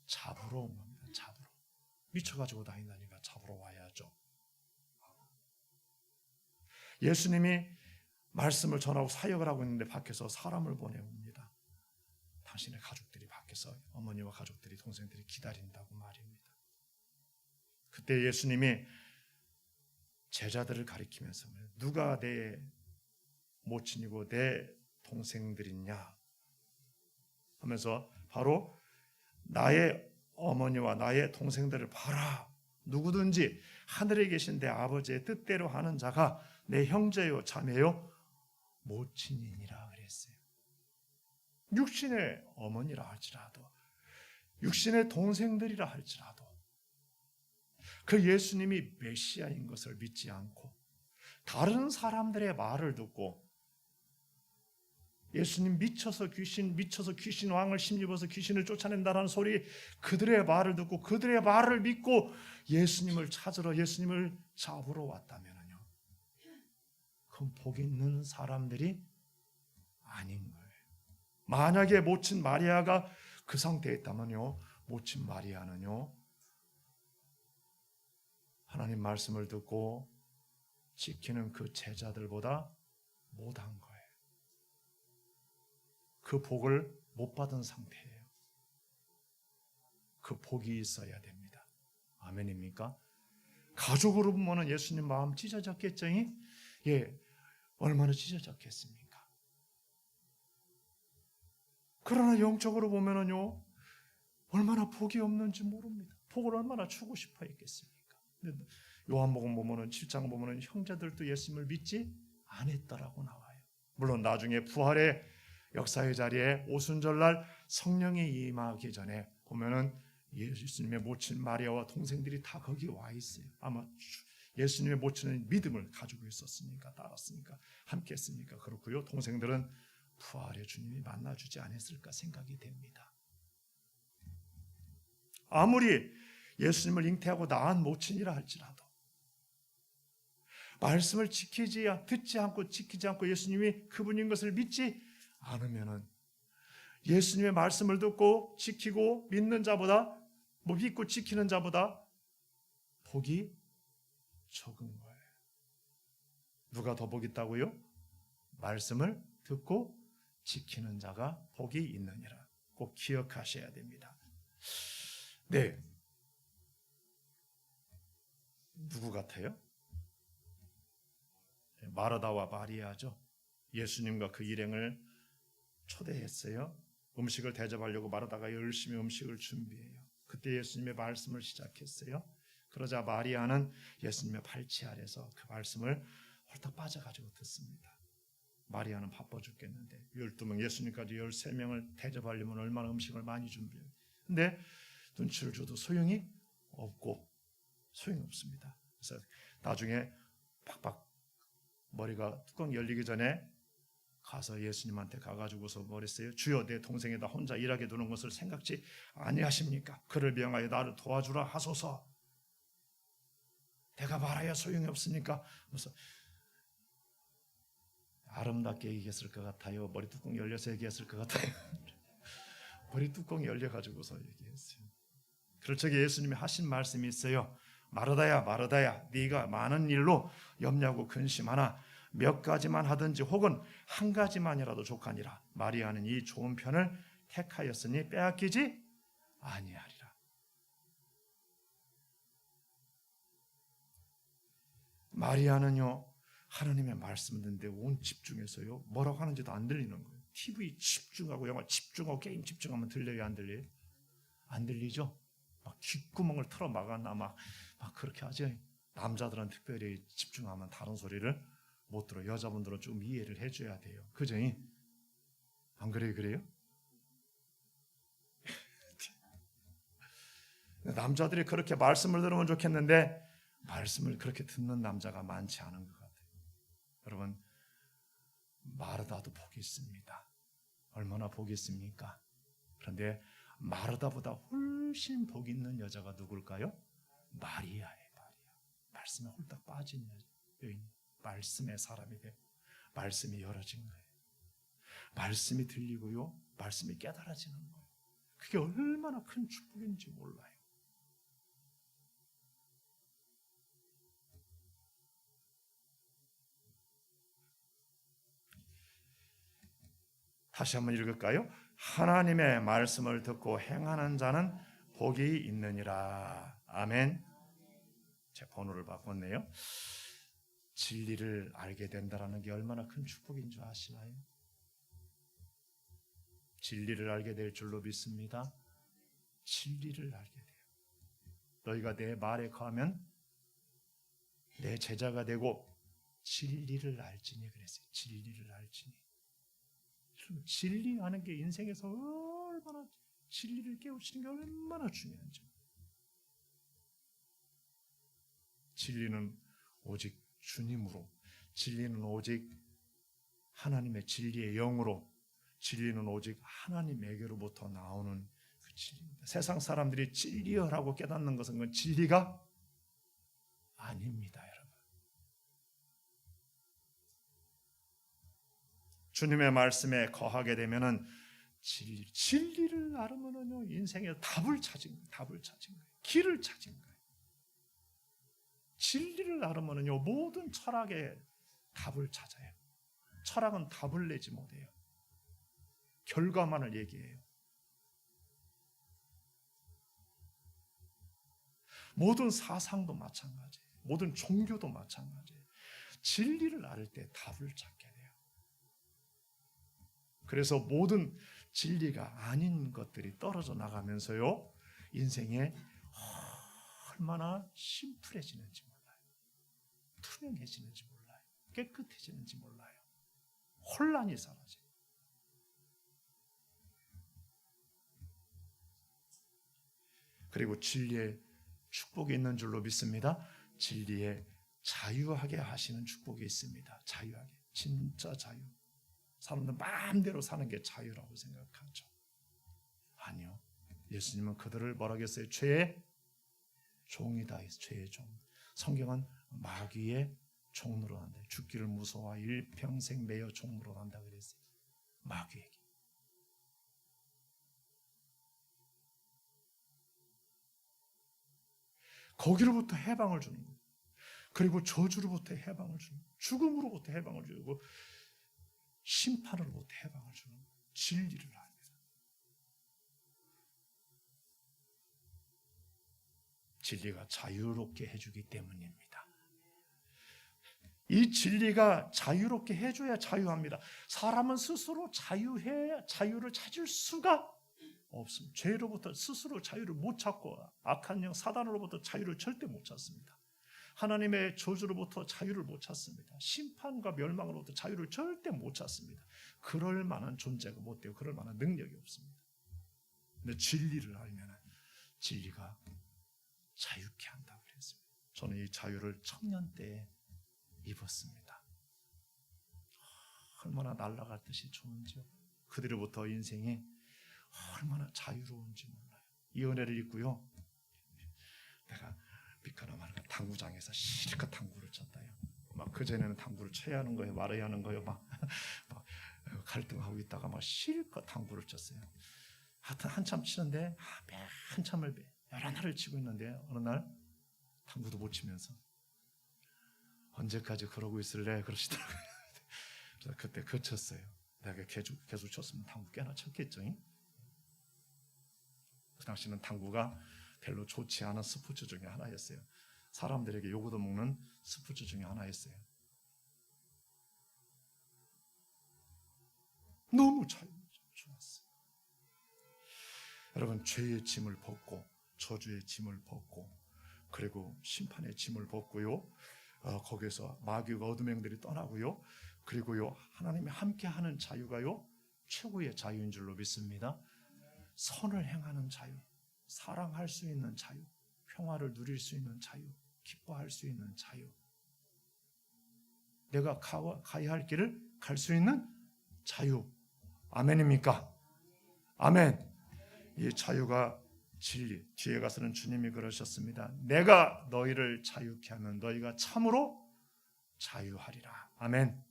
잡으러 온 겁니다. 잡으러. 미쳐가지고 다닌다니까 잡으러 와야죠. 예수님이 말씀을 전하고 사역을 하고 있는데 밖에서 사람을 보내옵니다. 당신의 가족들이 밖에서, 어머니와 가족들이, 동생들이 기다린다고 말입니다. 그때 예수님이 제자들을 가리키면서 누가 내 모친이고 내 동생들이냐 하면서 바로 나의 어머니와 나의 동생들을 봐라. 누구든지 하늘에 계신 내 아버지의 뜻대로 하는 자가 내 형제요 자매요 모친이니라 그랬어요. 육신의 어머니라 할지라도, 육신의 동생들이라 할지라도 그 예수님이 메시아인 것을 믿지 않고 다른 사람들의 말을 듣고 예수님 미쳐서 귀신 왕을 힘입어서 귀신을 쫓아낸다라는 소리, 그들의 말을 듣고 그들의 말을 믿고 예수님을 찾으러, 예수님을 잡으러 왔다면요, 그건 복 있는 사람들이 아닌 거예요. 만약에 모친 마리아가 그 상태에 있다면요, 모친 마리아는요, 하나님 말씀을 듣고 지키는 그 제자들보다 못한 거예요. 그 복을 못 받은 상태예요. 그 복이 있어야 됩니다. 아멘입니까? 가족으로 보면 예수님 마음 찢어졌겠죠? 예, 얼마나 찢어졌겠습니까? 그러나 영적으로 보면은요, 얼마나 복이 없는지 모릅니다. 복을 얼마나 주고 싶어 했겠습니까? 요한복음 보면은 7장 보면은 형제들도 예수님을 믿지 않았더라고 나와요. 물론 나중에 부활의 역사의 자리에 오순절날 성령이 임하기 전에 보면은 예수님의 모친 마리아와 동생들이 다 거기 와 있어요. 아마 예수님의 모친은 믿음을 가지고 있었으니까, 따랐으니까, 함께 했으니까 그렇고요. 동생들은 부활의 주님이 만나주지 않았을까 생각이 됩니다. 아무리 예수님을 잉태하고 낳은 모친이라 할지라도 말씀을 듣지 않고 지키지 않고 예수님이 그분인 것을 믿지 않으면은 예수님의 말씀을 듣고 지키고 믿는 자보다, 믿고 지키는 자보다 복이 적은 거예요. 누가 더 복 있다고요? 말씀을 듣고 지키는 자가 복이 있느니라. 꼭 기억하셔야 됩니다. 네. 누구 같아요? 마르다와 마리아죠. 예수님과 그 일행을 초대했어요. 음식을 대접하려고 마르다가 열심히 음식을 준비해요. 그때 예수님의 말씀을 시작했어요. 그러자 마리아는 예수님의 팔찌 아래서 그 말씀을 홀딱 빠져가지고 듣습니다. 마리아는 바빠 죽겠는데 12명, 예수님까지 13명을 대접하려면 얼마나 음식을 많이 준비해요. 근데 눈치를 줘도 소용이 없습니다. 그래서 나중에 팍팍 머리가 뚜껑 열리기 전에 가서 예수님한테 가가지고서 뭐랬어요? 주여, 내 동생에다 혼자 일하게 두는 것을 생각지 아니하십니까? 그를 명하여 나를 도와주라 하소서. 내가 말하여 소용이 없으니까. 그래서 아름답게 얘기했을 것 같아요? 머리 뚜껑 열려서 얘기했을 것 같아요? 머리 뚜껑이 열려가지고서 얘기했어요. 그럴 적에 예수님이 하신 말씀이 있어요. 마르다야, 마르다야, 네가 많은 일로 염려하고 근심하나 몇 가지만 하든지 혹은 한 가지만이라도 족하니라. 마리아는 이 좋은 편을 택하였으니 빼앗기지 아니하리라. 마리아는요, 하나님의 말씀 듣는데 온 집중해서요, 뭐라고 하는지도 안 들리는 거예요. TV 집중하고 영화 집중하고 게임 집중하면 들려요, 안 들려요? 안 들리죠? 막 귓구멍을 털어 막았나 막 그렇게 하죠. 남자들은 특별히 집중하면 다른 소리를 못 들어. 여자분들은 좀 이해를 해줘야 돼요. 그죠? 안 그래요? 남자들이 그렇게 말씀을 들으면 좋겠는데 말씀을 그렇게 듣는 남자가 많지 않은 것 같아요. 여러분, 마르다도 복이 있습니다. 얼마나 복이 있습니까? 그런데 마르다보다 훨씬 복 있는 여자가 누굴까요? 마리아예요. 말씀에 홀딱 빠진 여인, 말씀의 사람이 되고 말씀이 열어진 거예요. 말씀이 들리고요, 말씀이 깨달아지는 거예요. 그게 얼마나 큰 축복인지 몰라요. 다시 한번 읽을까요? 하나님의 말씀을 듣고 행하는 자는 복이 있느니라. 아멘. 제 번호를 바꿨네요. 진리를 알게 된다는 게 얼마나 큰 축복인 줄 아시나요? 진리를 알게 될 줄로 믿습니다. 진리를 알게 돼요. 너희가 내 말에 거하면 내 제자가 되고 진리를 알지니 그랬어요. 진리를 알지니. 진리하는 게 인생에서 얼마나 진리를 깨우치는 게 얼마나 중요한지. 진리는 오직 주님으로, 진리는 오직 하나님의 진리의 영으로, 진리는 오직 하나님에게로부터 나오는 그 진리입니다. 세상 사람들이 진리여라고 깨닫는 것은 그 진리가 아닙니다, 여러분. 주님의 말씀에 거하게 되면은 진리를 알으면은요, 인생의 답을 찾은 거예요. 답을 찾은 거예요. 길을 찾은 거예요. 진리를 알으면은요, 모든 철학의 답을 찾아요. 철학은 답을 내지 못해요. 결과만을 얘기해요. 모든 사상도 마찬가지예요. 모든 종교도 마찬가지예요. 진리를 알 때 답을 찾게 돼요. 그래서 모든 진리가 아닌 것들이 떨어져 나가면서요, 인생에 얼마나 심플해지는지 몰라요. 투명해지는지 몰라요. 깨끗해지는지 몰라요. 혼란이 사라져요. 그리고 진리의 축복이 있는 줄로 믿습니다. 진리에 자유하게 하시는 축복이 있습니다. 자유하게. 진짜 자유. 사람들 마음대로 사는 게 자유라고 생각하죠. 아니요. 예수님은 그들을 뭐라고 했어요? 죄의 종이다. 죄의 종. 성경은 마귀의 종으로 한다. 죽기를 무서워하 일평생 매여 종으로 한다 그랬어요. 마귀에게. 거기로부터 해방을 주는 거예요. 그리고 저주로부터 해방을 주는 거예요. 죽음으로부터 해방을 주고 심판으로부터 해방을 주는 거예요. 진리를 알면. 진리가 자유롭게 해주기 때문입니다. 이 진리가 자유롭게 해줘야 자유합니다. 사람은 스스로 자유를 찾을 수가 없습니다. 죄로부터 스스로 자유를 못 찾고 악한 영 사단으로부터 자유를 절대 못 찾습니다. 하나님의 저주로부터 자유를 못 찾습니다. 심판과 멸망으로부터 자유를 절대 못 찾습니다. 그럴 만한 존재가 못 돼요. 그럴 만한 능력이 없습니다. 근데 진리를 알면 진리가 자유케 한다고 그랬습니다. 저는 이 자유를 청년 때에 입었습니다. 얼마나 날아갈 듯이 좋은지요. 그들로부터 인생이 얼마나 자유로운지 몰라요. 이 은혜를 입고요, 내가 미카나마르가 당구장에서 실컷 당구를 쳤다요. 막 그전에는 당구를 쳐야 하는 거예요, 말아야 하는 거예요. 막 갈등하고 있다가 막 실컷 당구를 쳤어요. 하여튼 한참 치는데 한참을 여러 날을 치고 있는데 어느 날 당구도 못 치면서 언제까지 그러고 있을래 그러시더라고요. 그래서 그때 그쳤어요. 내가 계속 쳤으면 당구 꽤나 쳤겠죠. 그 당시는 당구가 별로 좋지 않은 스포츠 중에 하나였어요. 사람들에게 요구도 먹는 스포츠 중에 하나였어요. 너무 좋았어요. 여러분, 죄의 짐을 벗고 저주의 짐을 벗고 그리고 심판의 짐을 벗고요, 거기에서 마귀와 어둠의 영들이 떠나고요, 그리고요 하나님이 함께하는 자유가요 최고의 자유인 줄로 믿습니다. 선을 행하는 자유, 사랑할 수 있는 자유, 평화를 누릴 수 있는 자유, 기뻐할 수 있는 자유, 내가 가야 할 길을 갈 수 있는 자유. 아멘입니까? 아멘. 이 자유가 진리. 뒤에 가서는 주님이 그러셨습니다. 내가 너희를 자유케 하면 너희가 참으로 자유하리라. 아멘.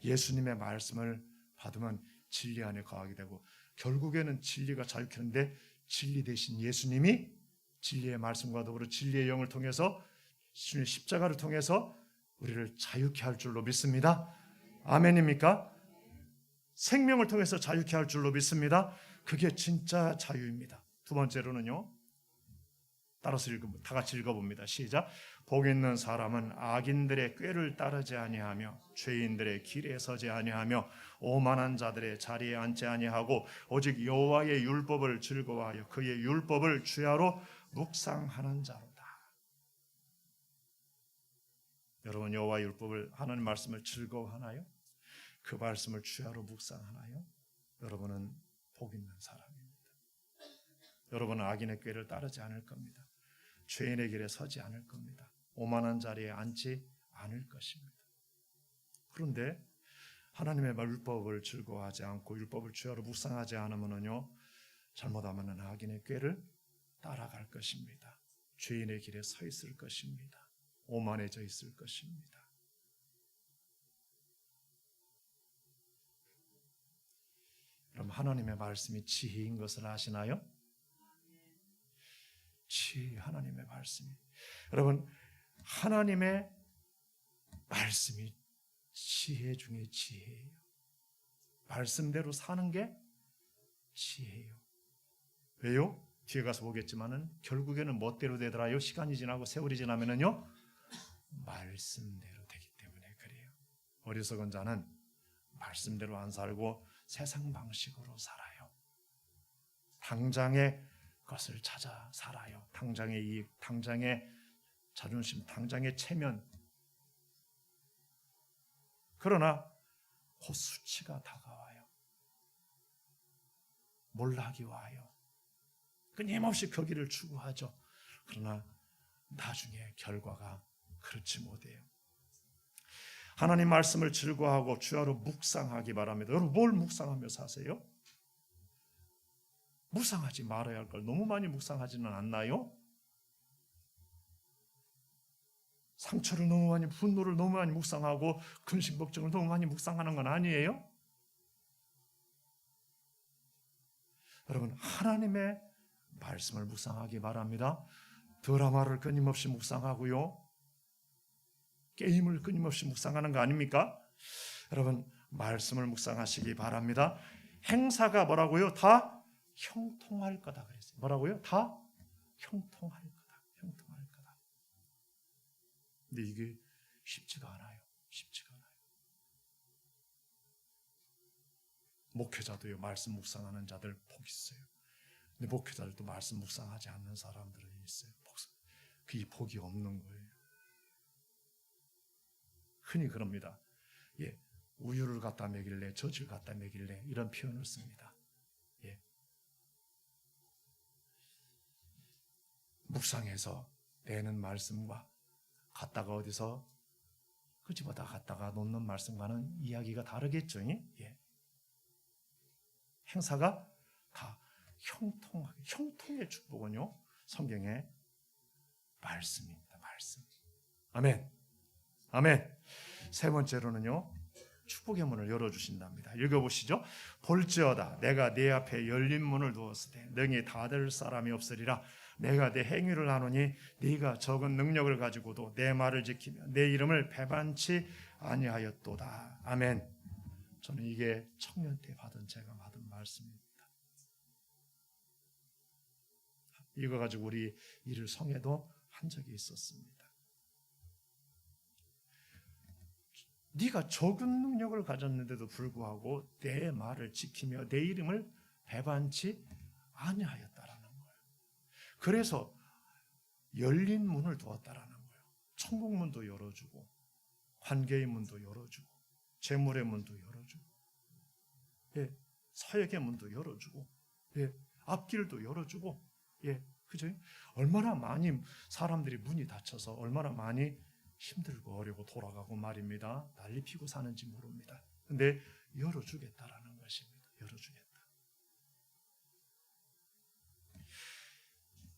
예수님의 말씀을 받으면 진리 안에 거하게 되고, 결국에는 진리가 자유케 하는데 진리 대신 예수님이 진리의 말씀과 더불어 진리의 영을 통해서 주님의 십자가를 통해서 우리를 자유케 할 줄로 믿습니다. 아멘입니까? 생명을 통해서 자유케 할 줄로 믿습니다. 그게 진짜 자유입니다. 두 번째로는요, 따라서 다 같이 읽어봅니다. 시작. 복 있는 사람은 악인들의 꾀를 따르지 아니하며 죄인들의 길에 서지 아니하며 오만한 자들의 자리에 앉지 아니하고 오직 여호와의 율법을 즐거워하여 그의 율법을 주야로 묵상하는 자로다. 여러분, 여호와의 율법을, 하나님 말씀을 즐거워하나요? 그 말씀을 주야로 묵상하나요? 여러분은 복 있는 사람입니다. 여러분은 악인의 꾀를 따르지 않을 겁니다. 죄인의 길에 서지 않을 겁니다. 오만한 자리에 앉지 않을 것입니다. 그런데 하나님의 율법을 즐거워하지 않고 율법을 주야로 묵상하지 않으면요, 잘못하면 악인의 꾀를 따라갈 것입니다. 죄인의 길에 서 있을 것입니다. 오만해져 있을 것입니다. 그럼 하나님의 말씀이 지혜인 것을 아시나요? 지혜, 하나님의 말씀이. 여러분, 하나님의 말씀이 지혜 중에 지혜예요. 말씀대로 사는 게 지혜예요. 왜요? 뒤에 가서 보겠지만은 결국에는 멋대로 되더라요. 시간이 지나고 세월이 지나면은요, 말씀대로 되기 때문에 그래요. 어리석은 자는 말씀대로 안 살고 세상 방식으로 살아요. 당장의 것을 찾아 살아요. 당장의 이익, 당장의 자존심, 당장의 체면. 그러나 곧 수치가 다가와요. 몰락이 와요. 끊임없이 그 길을 추구하죠. 그러나 나중에 결과가 그렇지 못해요. 하나님 말씀을 즐거워하고 주야로 묵상하기 바랍니다. 여러분, 뭘 묵상하며 사세요? 묵상하지 말아야 할 걸 너무 많이 묵상하지는 않나요? 상처를 너무 많이, 분노를 너무 많이 묵상하고 근심 걱정을 너무 많이 묵상하는 건 아니에요? 여러분, 하나님의 말씀을 묵상하기 바랍니다. 드라마를 끊임없이 묵상하고요, 게임을 끊임없이 묵상하는 거 아닙니까? 여러분, 말씀을 묵상하시기 바랍니다. 행사가 뭐라고요? 다 형통할 거다 그랬어요. 뭐라고요? 다 형통할 거다. 형통할 거다. 근데 이게 쉽지가 않아요. 쉽지가 않아요. 목회자도요, 말씀 묵상하는 자들 복 있어요. 근데 목회자들도 말씀 묵상하지 않는 사람들이 있어요. 그 복이 없는 거예요. 흔히 그럽니다. 예, 우유를 갖다 먹일래, 젖을 갖다 먹일래, 이런 표현을 씁니다. 예. 묵상해서 내는 말씀과 갖다가 어디서 그 집어다 갖다가 놓는 말씀과는 이야기가 다르겠죠. 예. 행사가 다 형통하게, 형통의 축복은요, 성경의 말씀입니다. 말씀. 아멘. 아멘. 세 번째로는요, 축복의 문을 열어주신답니다. 읽어보시죠. 볼지어다 내가 네 앞에 열린 문을 두었을 때 능히 닫을 사람이 없으리라. 내가 내 행위를 아노니 네가 적은 능력을 가지고도 내 말을 지키며 내 이름을 배반치 아니하였도다. 아멘. 저는 이게 청년 때 제가 받은 말씀입니다. 이거 가지고 우리 일을 성회도 한 적이 있었습니다. 네가 적은 능력을 가졌는데도 불구하고 내 말을 지키며 내 이름을 배반치 아니하였다라는 거예요. 그래서 열린 문을 두었다라는 거예요. 천국 문도 열어주고 관계의 문도 열어주고 재물의 문도 열어주고, 예, 사역의 문도 열어주고, 예, 앞길도 열어주고, 예, 그죠? 얼마나 많이 사람들이 문이 닫혀서 얼마나 많이 힘들고 어려고 돌아가고 말입니다. 난리 피고 사는지 모릅니다. 근데 열어주겠다라는 것입니다. 열어주겠다.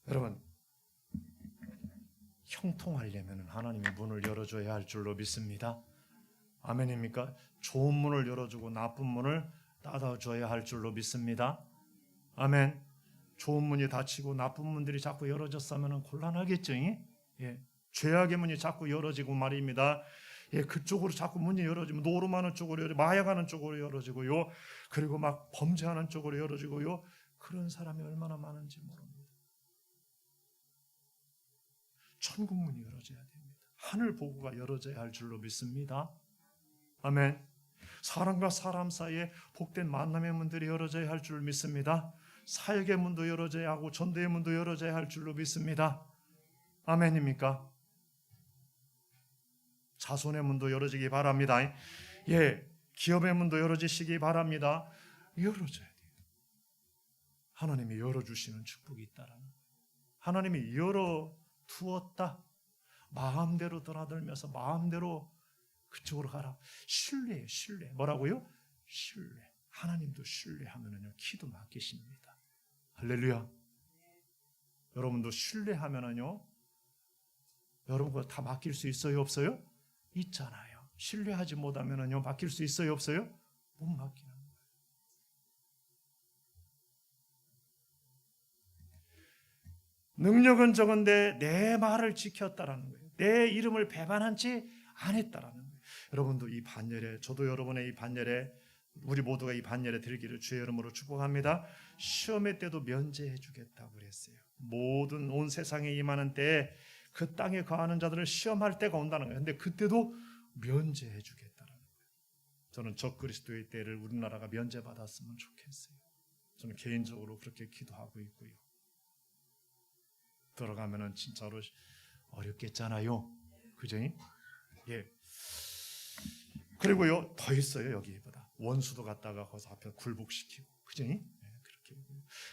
여러분, 형통하려면 하나님이 문을 열어줘야 할 줄로 믿습니다. 아멘입니까? 좋은 문을 열어주고 나쁜 문을 닫아줘야 할 줄로 믿습니다. 아멘. 좋은 문이 닫히고 나쁜 문들이 자꾸 열어졌으면 곤란하겠죠. 예. 죄악의 문이 자꾸 열어지고 말입니다. 예, 그쪽으로 자꾸 문이 열어지면 노름하는 쪽으로 열어지고 마약하는 쪽으로 열어지고요. 그리고 막 범죄하는 쪽으로 열어지고요. 그런 사람이 얼마나 많은지 모릅니다. 천국문이 열어져야 됩니다. 하늘 보고가 열어져야 할 줄로 믿습니다. 아멘. 사람과 사람 사이에 복된 만남의 문들이 열어져야 할 줄 믿습니다. 사역의 문도 열어져야 하고 전도의 문도 열어져야 할 줄로 믿습니다. 아멘입니까? 자손의 문도 열어지기 바랍니다. 예, 기업의 문도 열어지시기 바랍니다. 열어져야 돼요. 하나님이 열어주시는 축복이 있다라는 거예요. 하나님이 열어두었다. 마음대로 드나들면서 마음대로 그쪽으로 가라. 신뢰예요. 신뢰. 뭐라고요? 신뢰. 하나님도 신뢰하면은요 기도 맡기십니다. 할렐루야. 여러분도 신뢰하면은요 여러분 거 다 맡길 수 있어요? 없어요? 있잖아요. 신뢰하지 못하면은요 맡길 수 있어요? 없어요? 못 맡기는 거예요. 능력은 적은데 내 말을 지켰다라는 거예요. 내 이름을 배반한 채 안 했다라는 거예요. 여러분도 이 반열에, 저도 여러분의 이 반열에, 우리 모두가 이 반열에 들기를 주의 이름으로 축복합니다. 시험의 때도 면제해 주겠다고 그랬어요. 모든 온 세상에 임하는 때에 그 땅에 거하는 자들을 시험할 때가 온다는 거예요. 근데 그때도 면제해 주겠다는 거예요. 저는 적그리스도의 때를 우리나라가 면제받았으면 좋겠어요. 저는 개인적으로 그렇게 기도하고 있고요. 들어가면은 진짜로 어렵겠잖아요. 그죠? 예. 그리고요 더 있어요. 여기보다 원수도 갖다가 거기서 앞에 굴복시키고, 그죠? 예, 그렇게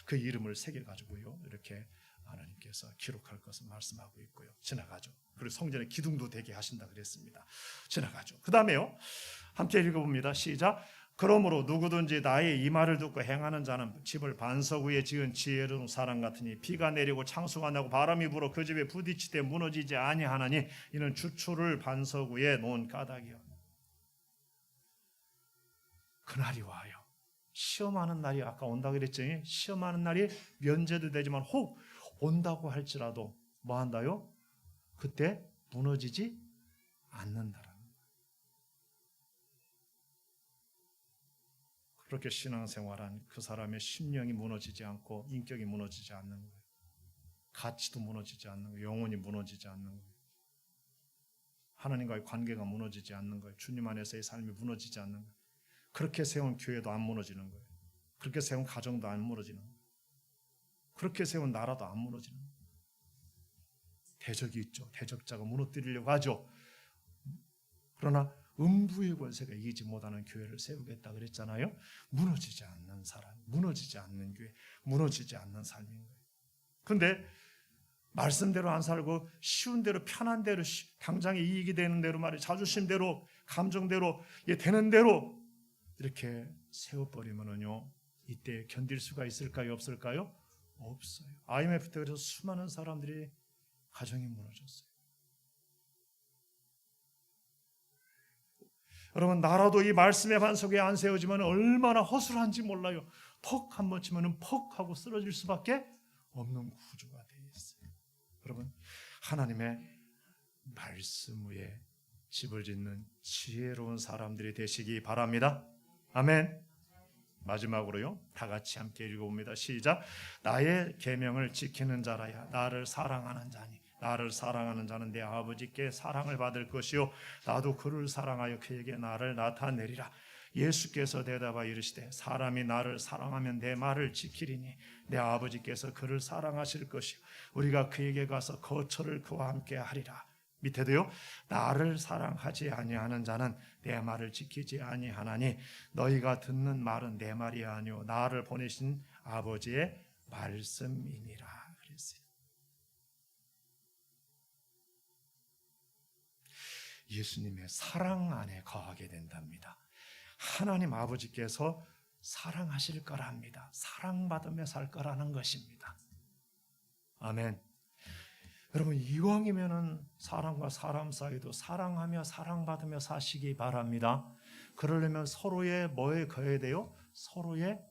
그 이름을 새겨 가지고요 이렇게 하나님께서 기록할 것을 말씀하고 있고요. 지나가죠. 그리고 성전에 기둥도 되게 하신다 그랬습니다. 지나가죠. 그 다음에요 함께 읽어봅니다. 시작. 그러므로 누구든지 나의 이 말을 듣고 행하는 자는 집을 반석 위에 지은 지혜로운 사람 같으니 비가 내리고 창수가 나고 바람이 불어 그 집에 부딪히되 무너지지 아니하나니 이는 주초를 반석 위에 놓은 까닭이요. 그날이 와요. 시험하는 날이 아까 온다고 그랬죠. 시험하는 날이 면제도 되지만 혹 온다고 할지라도 뭐 한다요? 그때 무너지지 않는다라는 거예요. 그렇게 신앙생활한 그 사람의 심령이 무너지지 않고 인격이 무너지지 않는 거예요. 가치도 무너지지 않는 거예요. 영혼이 무너지지 않는 거예요. 하나님과의 관계가 무너지지 않는 거예요. 주님 안에서의 삶이 무너지지 않는 거예요. 그렇게 세운 교회도 안 무너지는 거예요. 그렇게 세운 가정도 안 무너지는 거예요. 그렇게 세운 나라도 안 무너지는 거예요. 대적이 있죠. 대적자가 무너뜨리려고 하죠. 그러나 음부의 권세가 이기지 못하는 교회를 세우겠다 그랬잖아요. 무너지지 않는 사람, 무너지지 않는 교회, 무너지지 않는 삶인 거예요. 그런데 말씀대로 안 살고 쉬운 대로 편한 대로 당장에 이익이 되는 대로 말이에요. 자존심대로 감정대로 되는 대로 이렇게 세워버리면은요 이때 견딜 수가 있을까요? 없을까요? 없어요. IMF 때 그래서 수많은 사람들이 가정이 무너졌어요. 여러분 나라도 이 말씀의 반석에 안 세워지면 얼마나 허술한지 몰라요. 퍽 한번 치면 퍽 하고 쓰러질 수밖에 없는 구조가 되어 있어요. 여러분 하나님의 말씀 위에 집을 짓는 지혜로운 사람들이 되시기 바랍니다. 아멘. 마지막으로요 다 같이 함께 읽어봅니다. 시작. 나의 계명을 지키는 자라야 나를 사랑하는 자니 나를 사랑하는 자는 내 아버지께 사랑을 받을 것이요 나도 그를 사랑하여 그에게 나를 나타내리라. 예수께서 대답하여 이르시되 사람이 나를 사랑하면 내 말을 지키리니 내 아버지께서 그를 사랑하실 것이요 우리가 그에게 가서 거처를 그와 함께 하리라. 밑에도요 나를 사랑하지 아니하는 자는 내 말을 지키지 아니하나니 너희가 듣는 말은 내 말이 아니요 나를 보내신 아버지의 말씀이니라 그랬어요. 예수님의 사랑 안에 거하게 된답니다. 하나님 아버지께서 사랑하실 거랍니다. 사랑받으며 살 거라는 것입니다. 아멘. 여러분 이왕이면은 사람과 사람 사이도 사랑하며 사랑받으며 사시기 바랍니다. 그러려면 서로의 뭐에 거해야 돼요? 서로의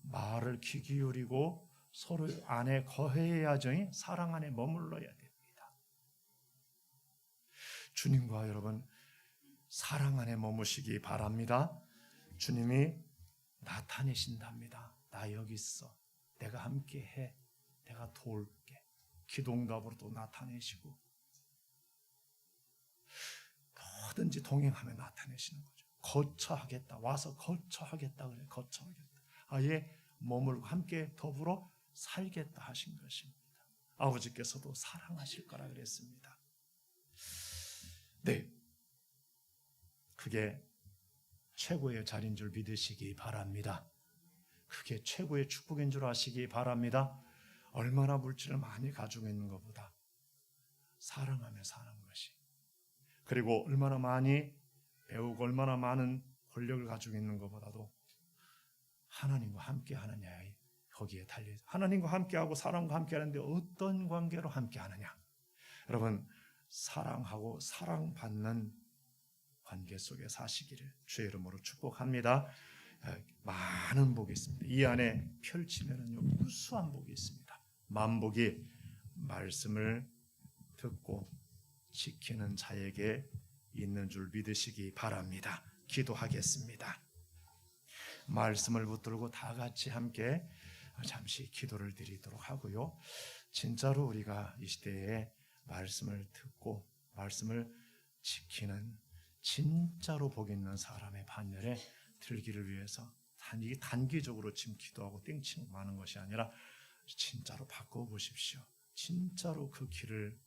말을 귀 기울이고 서로 안에 거해야죠. 사랑 안에 머물러야 됩니다. 주님과 여러분 사랑 안에 머무시기 바랍니다. 주님이 나타내신답니다. 나 여기 있어. 내가 함께 해. 내가 도울게. 기도응답으로도 나타내시고 뭐든지 동행하며 나타내시는 거죠. 거처하겠다. 와서 거처하겠다 그래. 거처하겠다. 아예 머물고 함께 더불어 살겠다 하신 것입니다. 아버지께서도 사랑하실 거라 그랬습니다. 네, 그게 최고의 자리인 줄 믿으시기 바랍니다. 그게 최고의 축복인 줄 아시기 바랍니다. 얼마나 물질을 많이 가지고 있는 것보다 사랑하며 사는 것이, 그리고 얼마나 많이 배우고 얼마나 많은 권력을 가지고 있는 것보다도 하나님과 함께 하느냐에 거기에 달려 있어요. 하나님과 함께하고 사람과 함께 하는데 어떤 관계로 함께 하느냐. 여러분, 사랑하고 사랑받는 관계 속에 사시기를 주의 이름으로 축복합니다. 많은 복이 있습니다. 이 안에 펼치면은요 무수한 복이 있습니다. 만복이 말씀을 듣고 지키는 자에게 있는 줄 믿으시기 바랍니다. 기도하겠습니다. 말씀을 붙들고 다 같이 함께 잠시 기도를 드리도록 하고요. 진짜로 우리가 이 시대에 말씀을 듣고 말씀을 지키는 진짜로 복 있는 사람의 반열에 들기를 위해서 단기적으로 지금 기도하고 땡치고 마는 것이 아니라 진짜로 바꿔보십시오. 진짜로 그 길을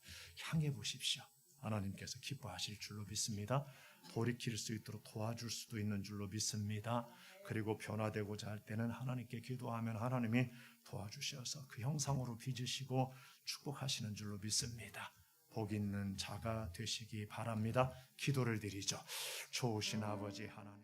향해 보십시오. 하나님께서 기뻐하실 줄로 믿습니다. 돌이킬 수 있도록 도와줄 수도 있는 줄로 믿습니다. 그리고 변화되고자 할 때는 하나님께 기도하면 하나님이 도와주셔서 그 형상으로 빚으시고 축복하시는 줄로 믿습니다. 복 있는 자가 되시기 바랍니다. 기도를 드리죠. 좋으신 아버지 하나님.